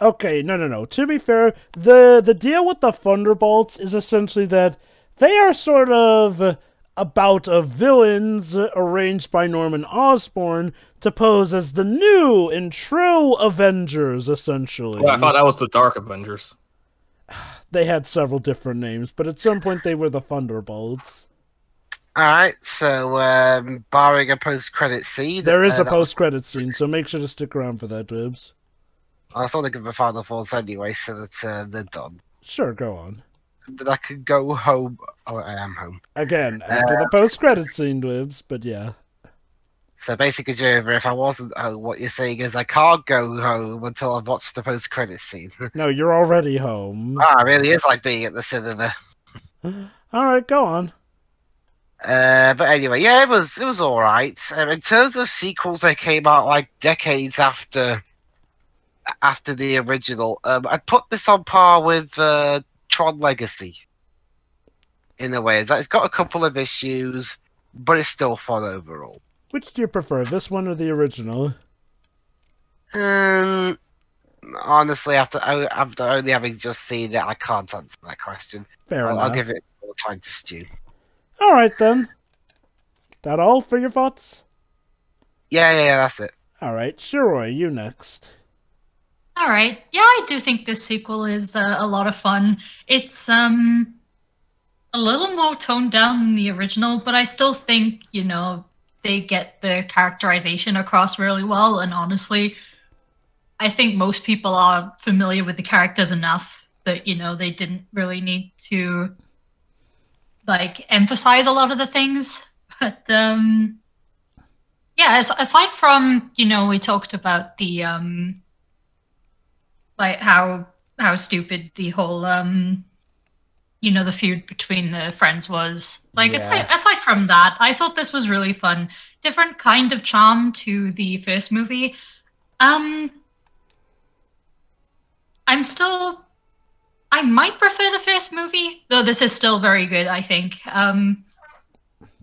A: Okay, no. To be fair, the deal with the Thunderbolts is essentially that they are sort of a bout of villains arranged by Norman Osborn to pose as the new and true Avengers, essentially.
B: Well, I thought that was the Dark Avengers.
A: They had several different names, but at some point they were the Thunderbolts.
E: Alright, so, barring a post-credit scene...
A: There is a post-credit scene, so make sure to stick around for that, Dibs.
E: I was only give the final thoughts anyway, so that they're done.
A: Sure, go on.
E: Then I can go home. Oh, I am home.
A: Again, after the post-credit scene, Dibs, but yeah.
E: So basically, Jova, if I wasn't home, what you're saying is I can't go home until I've watched the post-credit scene.
A: No, you're already home.
E: It really is like being at the cinema.
A: Alright, go on.
E: But anyway, yeah, it was alright. In terms of sequels that came out like decades after the original, I'd put this on par with Tron Legacy. In a way, it's got a couple of issues, but it's still fun overall.
A: Which do you prefer, this one or the original?
E: Honestly, after only having just seen it, I can't answer that question.
A: Fair enough.
E: I'll give it more time to stew.
A: Alright then. That all for your thoughts?
E: Yeah, that's it.
A: Alright, Shiroi, you next.
D: Alright, yeah, I do think this sequel is a lot of fun. It's a little more toned down than the original, but I still think, you know, they get the characterization across really well, and honestly, I think most people are familiar with the characters enough that, you know, they didn't really need to, like, emphasize a lot of the things. But, yeah, aside from, you know, we talked about the, like, how stupid the whole, you know, the feud between the friends was. Like, yeah. aside from that, I thought this was really fun. Different kind of charm to the first movie. I might prefer the first movie, though this is still very good, I think.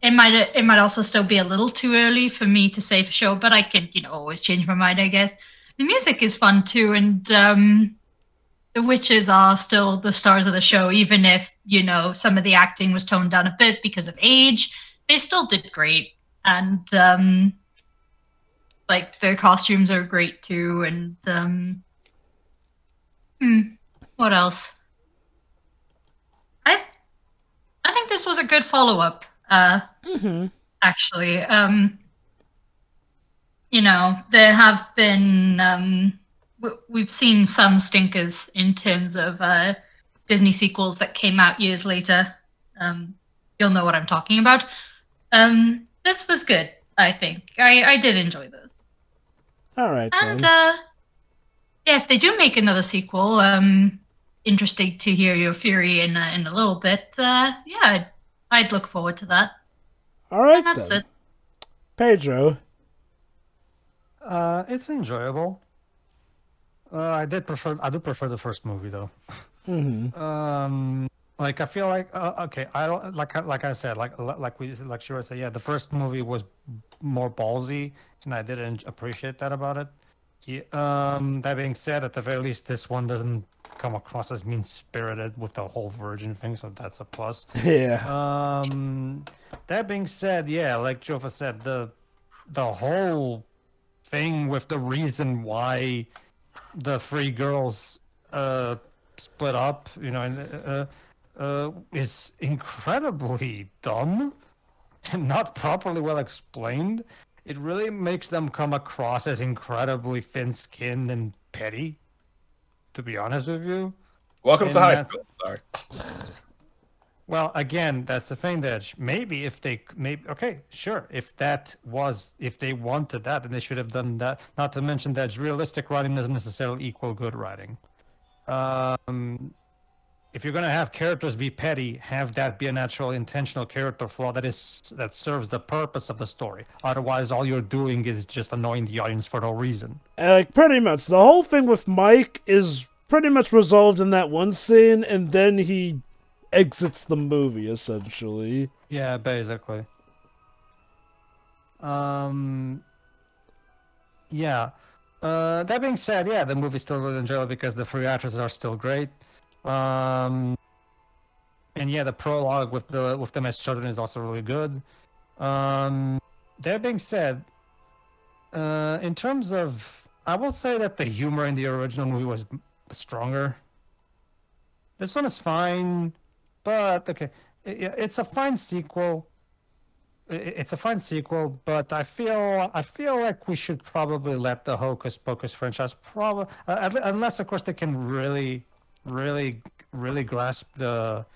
D: It might also still be a little too early for me to say for sure, but I can, you know, always change my mind, I guess. The music is fun too, and the witches are still the stars of the show, even if, you know, some of the acting was toned down a bit because of age. they still did great, and like their costumes are great too, and what else? I think this was a good follow-up. Actually, you know, there have been we've seen some stinkers in terms of Disney sequels that came out years later. You'll know what I'm talking about. This was good, I think. I did enjoy this.
A: All right,
D: and
A: then.
D: Yeah, if they do make another sequel, interesting to hear your theory in a little bit. Yeah, I'd look forward to that.
A: All right,
D: and that's
A: then.
D: it.
A: Pedro.
C: It's enjoyable. I do prefer the first movie though. Like I feel like okay, I don't like I said like Shira said, yeah, the first movie was more ballsy, and I didn't appreciate that about it. Yeah, that being said, at the very least, this one doesn't come across as mean-spirited with the whole virgin thing, so that's a plus.
A: Yeah.
C: That being said, yeah, like Jova said, the whole thing with the reason why the three girls split up, you know, is incredibly dumb and not properly well explained. It really makes them come across as incredibly thin-skinned and petty, to be honest with you.
B: Welcome to high school. Sorry.
C: Well, again, that's the thing, that maybe okay, sure. If they wanted that, then they should have done that. Not to mention that realistic writing doesn't necessarily equal good writing. If you're gonna have characters be petty, have that be a natural, intentional character flaw that serves the purpose of the story. Otherwise, all you're doing is just annoying the audience for no reason.
A: Like, pretty much. The whole thing with Mike is pretty much resolved in that one scene, and then he exits the movie, essentially.
C: Yeah, basically. Yeah. That being said, yeah, the movie's still really enjoyable because the three actresses are still great. And yeah, the prologue with them as children is also really good. That being said, in terms of, I will say that the humor in the original movie was stronger. This one is fine, but okay, it's a fine sequel. It's a fine sequel, but I feel like we should probably let the Hocus Pocus franchise unless of course they can really grasp the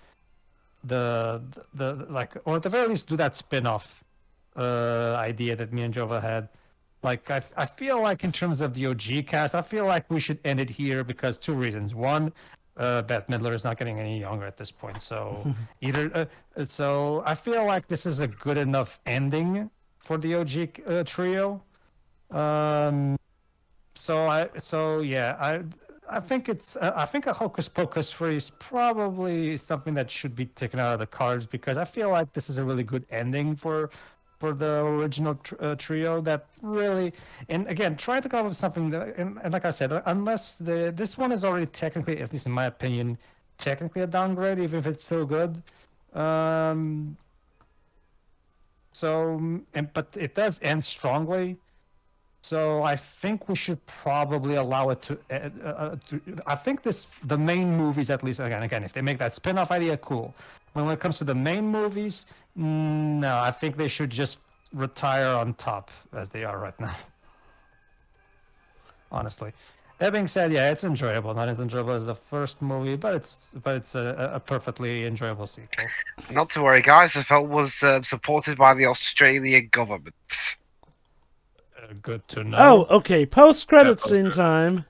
C: like, or at the very least do that spin-off idea that me and Jova had. Like, I feel like in terms of the OG cast, I feel like we should end it here because two reasons. One, Bette Midler is not getting any younger at this point, so so I feel like this is a good enough ending for the OG trio. I think a Hocus Pocus 3 is probably something that should be taken out of the cards because I feel like this is a really good ending for the original trio that really, and again, try to come up with something that, and like I said, unless this one is already technically, at least in my opinion, technically a downgrade, even if it's still good. But it does end strongly. So I think we should probably allow it to. I think the main movies, at least again, if they make that spin-off idea, cool. When it comes to the main movies, no, I think they should just retire on top as they are right now. Honestly, that being said, yeah, it's enjoyable. Not as enjoyable as the first movie, but it's a perfectly enjoyable sequel.
E: Not to worry, guys. The film was supported by the Australian government.
C: Good to know.
A: Oh, okay. Post-credit scene time.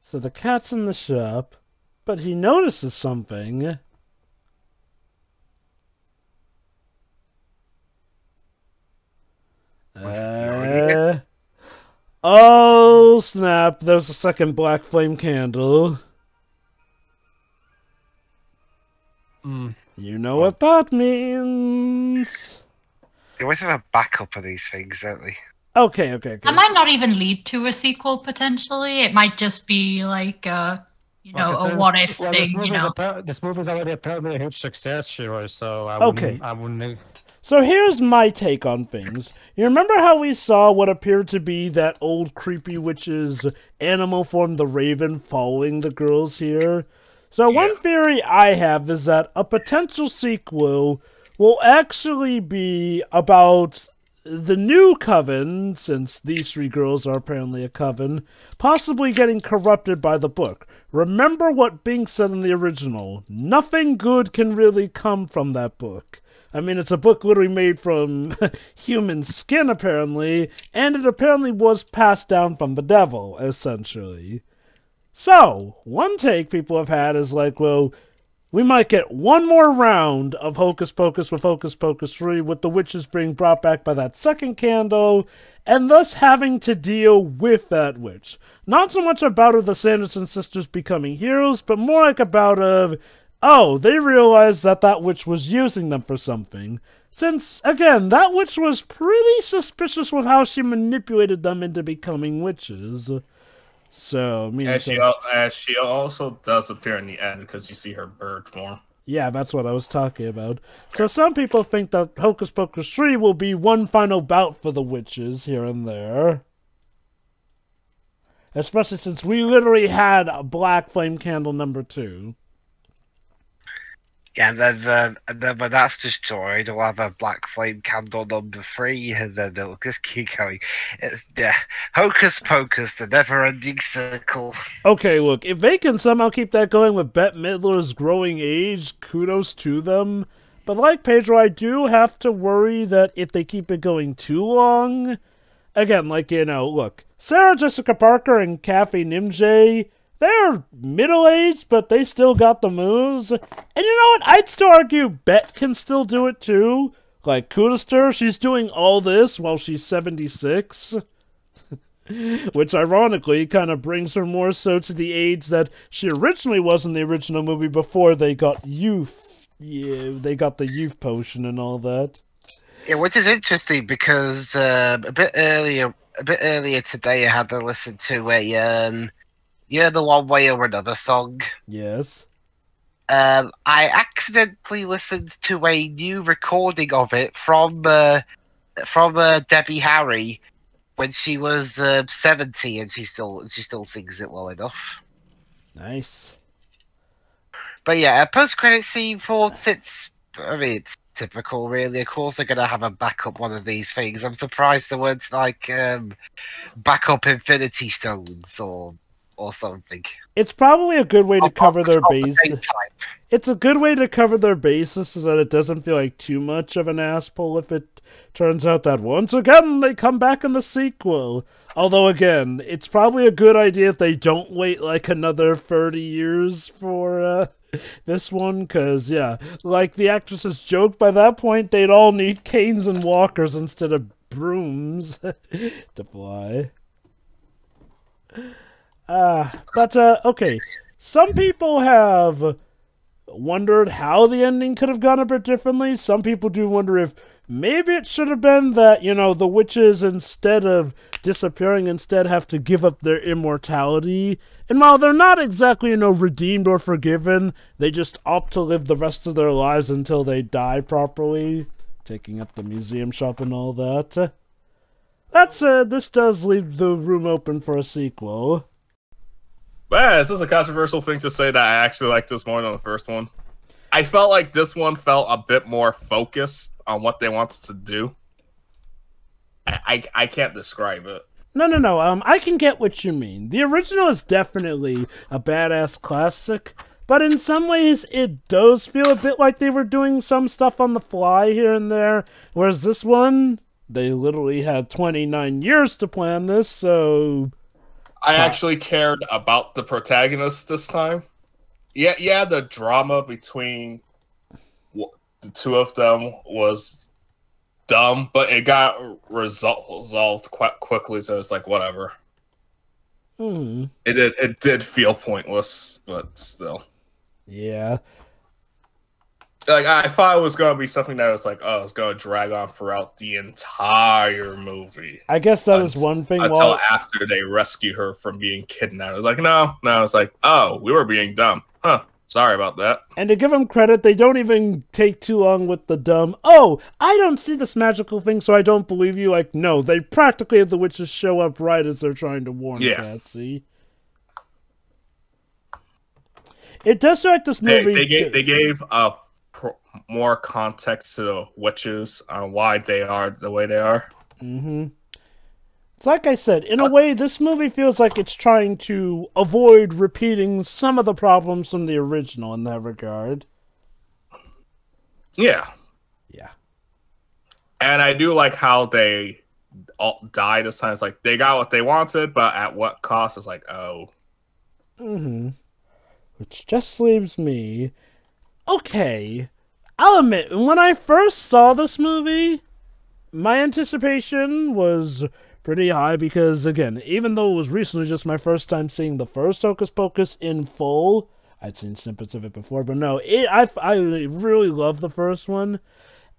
A: So the cat's in the shop, but he notices something. Oh, snap. There's a second black flame candle. You know what that means.
E: They always have a backup of these things, don't they?
A: Okay.
D: That might not even lead to a sequel, potentially. It might just be like, you know, a what if thing.
C: This movie is already apparently a huge success, Shiro. So I wouldn't.
A: So here's my take on things. You remember how we saw what appeared to be that old creepy witch's animal form, the Raven, following the girls here? So one theory I have is that a potential sequel will actually be about the new coven, since these three girls are apparently a coven, possibly getting corrupted by the book. Remember what Bink said in the original. Nothing good can really come from that book. I mean, it's a book literally made from human skin, apparently, and it apparently was passed down from the devil, essentially. So, one take people have had is like, well, we might get one more round of Hocus Pocus with Hocus Pocus 3, with the witches being brought back by that second candle, and thus having to deal with that witch. Not so much about the Sanderson sisters becoming heroes, but more like about they realized that that witch was using them for something. Since, again, that witch was pretty suspicious with how she manipulated them into becoming witches. So, I mean...
B: As she also does appear in the end, because you see her bird form.
A: Yeah, that's what I was talking about. So some people think that Hocus Pocus 3 will be one final bout for the witches here and there. Especially since we literally had a Black Flame Candle number 2.
E: Yeah, and then when that's destroyed, we'll have a Black Flame Candle number 3, and then they'll just keep going. Hocus Pocus, the never-ending circle.
A: Okay, look, if they can somehow keep that going with Bette Midler's growing age, kudos to them. But like Pedro, I do have to worry that if they keep it going too long... Again, like, you know, look, Sarah Jessica Parker and Kathy Nimjay... They're middle-aged, but they still got the moves. And you know what? I'd still argue Bette can still do it, too. Like, kudos to her, she's doing all this while she's 76. Which, ironically, kind of brings her more so to the age that she originally was in the original movie before they got youth. Yeah, they got the youth potion and all that.
E: Yeah, which is interesting because a bit earlier today I had to listen to a... You're the One Way or Another song.
A: Yes.
E: I accidentally listened to a new recording of it from Debbie Harry when she was 70, and she still sings it well enough.
A: Nice.
E: But yeah, a post-credit scene for it's typical, really. Of course, they're gonna have a backup one of these things. I'm surprised there weren't like backup Infinity Stones or something.
A: It's probably a good way to cover their base. It's a good way to cover their bases so that it doesn't feel like too much of an ass pull if it turns out that once again they come back in the sequel. Although again, it's probably a good idea if they don't wait like another 30 years for this one, because yeah, like the actresses joked, by that point they'd all need canes and walkers instead of brooms to fly. Okay. Some people have wondered how the ending could have gone a bit differently. Some people do wonder if maybe it should have been that, you know, the witches, instead of disappearing, instead have to give up their immortality. And while they're not exactly, you know, redeemed or forgiven, they just opt to live the rest of their lives until they die properly, taking up the museum shop and all that. This does leave the room open for a sequel.
B: Man, is this a controversial thing to say that I actually like this more than the first one? I felt like this one felt a bit more focused on what they wanted to do. I can't describe it.
A: No. I can get what you mean. The original is definitely a badass classic, but in some ways it does feel a bit like they were doing some stuff on the fly here and there, whereas this one, they literally had 29 years to plan this, so...
B: I actually cared about the protagonist this time. Yeah, the drama between the two of them was dumb, but it got resolved quite quickly, so it's like, whatever. It did feel pointless, but still.
A: Yeah.
B: Like, I thought it was going to be something that was like, oh, it's going to drag on throughout the entire movie.
A: I guess that is one thing.
B: Until after they rescue her from being kidnapped. I was like, no. It's like, oh, we were being dumb. Huh. Sorry about that.
A: And to give them credit, they don't even take too long with the dumb, oh, I don't see this magical thing, so I don't believe you. Like, no, they practically have the witches show up right as they're trying to warn Cassie. It does feel like this movie...
B: They gave more context to the witches on why they are the way they are.
A: Mm-hmm. It's like I said, in a way, this movie feels like it's trying to avoid repeating some of the problems from the original in that regard.
B: Yeah.
A: Yeah.
B: And I do like how they all died this time. It's like, they got what they wanted, but at what cost? It's like, oh.
A: Mm-hmm. Which just leaves me... Okay, I'll admit, when I first saw this movie, my anticipation was pretty high because, again, even though it was recently just my first time seeing the first Hocus Pocus in full, I'd seen snippets of it before, but no, I really love the first one.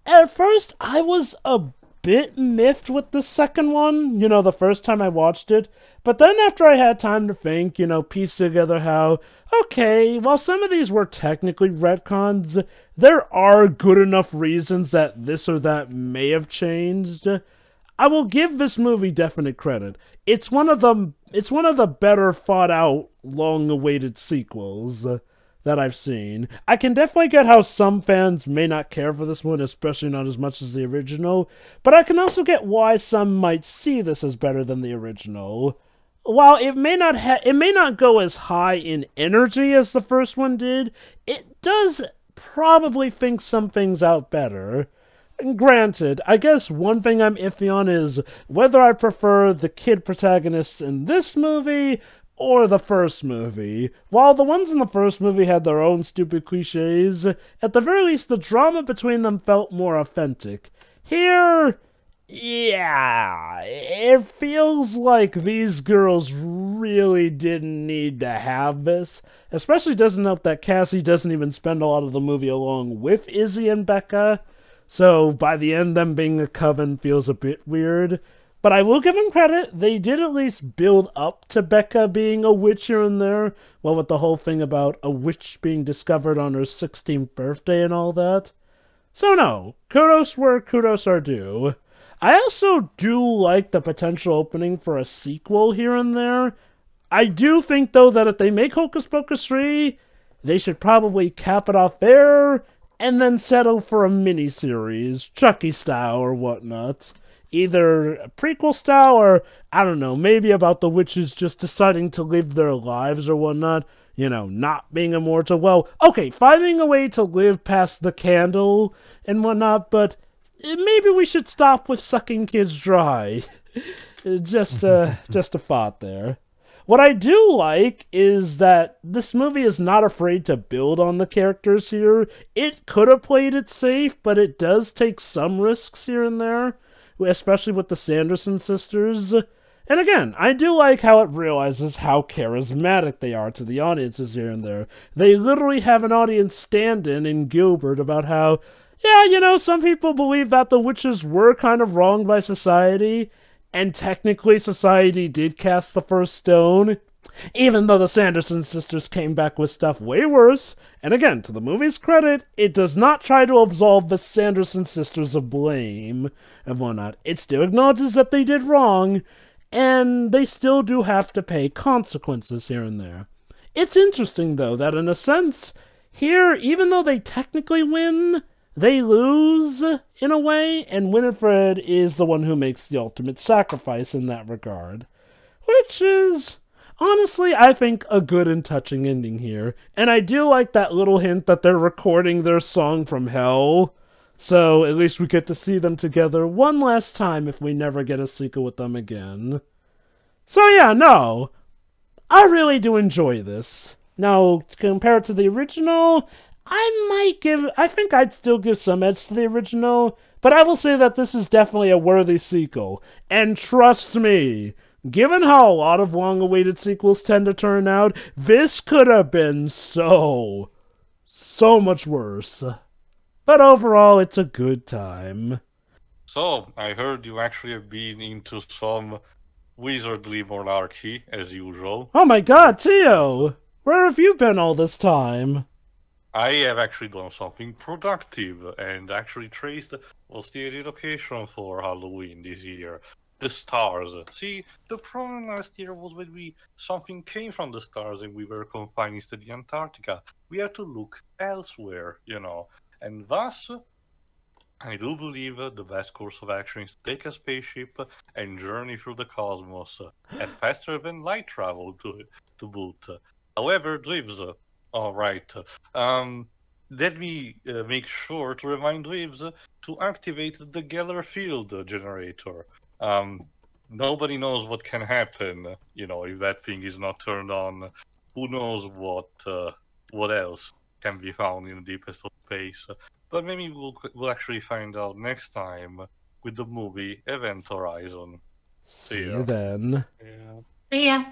A: At first, I was a bit miffed with the second one, the first time I watched it, but then after I had time to think, piece together how, okay, while some of these were technically retcons, there are good enough reasons that this or that may have changed. I will give this movie definite credit. It's one of the better thought out, long-awaited sequels that I've seen. I can definitely get how some fans may not care for this one, especially not as much as the original, but I can also get why some might see this as better than the original. While it may not go as high in energy as the first one did, it does probably think some things out better. And granted, I guess one thing I'm iffy on is whether I prefer the kid protagonists in this movie or the first movie. While the ones in the first movie had their own stupid cliches, at the very least the drama between them felt more authentic. Here, yeah, it feels like these girls really didn't need to have this. Especially doesn't help that Cassie doesn't even spend a lot of the movie along with Izzy and Becca. So by the end, them being a coven feels a bit weird. But I will give them credit, they did at least build up to Becca being a witch here and there. Well, with the whole thing about a witch being discovered on her 16th birthday and all that. So no, kudos where kudos are due. I also do like the potential opening for a sequel here and there. I do think, though, that if they make Hocus Pocus 3, they should probably cap it off there, and then settle for a miniseries, Chucky style or whatnot. Either a prequel style or, I don't know, maybe about the witches just deciding to live their lives or whatnot. Not being immortal. Well, okay, finding a way to live past the candle and whatnot, but maybe we should stop with sucking kids dry. Just a thought there. What I do like is that this movie is not afraid to build on the characters here. It could have played it safe, but it does take some risks here and there, especially with the Sanderson sisters. And again, I do like how it realizes how charismatic they are to the audiences here and there. They literally have an audience stand-in in Gilbert about how, yeah, some people believe that the witches were kind of wronged by society, and technically society did cast the first stone, even though the Sanderson sisters came back with stuff way worse. And again, to the movie's credit, it does not try to absolve the Sanderson sisters of blame and whatnot. It still acknowledges that they did wrong, and they still do have to pay consequences here and there. It's interesting, though, that in a sense, here, even though they technically win, they lose, in a way, and Winifred is the one who makes the ultimate sacrifice in that regard. Which is, honestly, I think, a good and touching ending here. And I do like that little hint that they're recording their song from hell, so at least we get to see them together one last time if we never get a sequel with them again. So yeah, no, I really do enjoy this. Now, compared to the original, I think I'd still give some edge to the original, but I will say that this is definitely a worthy sequel. And trust me, given how a lot of long-awaited sequels tend to turn out, this could have been so much worse. but overall, it's a good time.
F: So, I heard you actually have been into some wizardly monarchy, as usual.
A: Oh my god, Tio! Where have you been all this time?
F: I have actually done something productive and actually traced what's the location for Halloween this year. The stars. See, the problem last year was when something came from the stars and we were confined to the Antarctica. We had to look elsewhere, you know. And thus, I do believe the best course of action is to take a spaceship and journey through the cosmos, and faster than light travel to boot. However, Dribs, alright, let me make sure to remind Dribs to activate the Geller field generator. Nobody knows what can happen, you know, if that thing is not turned on. Who knows what else can be found in the deepest of space. But maybe we'll actually find out next time with the movie Event Horizon.
A: See you then.
F: Yeah.
D: See ya.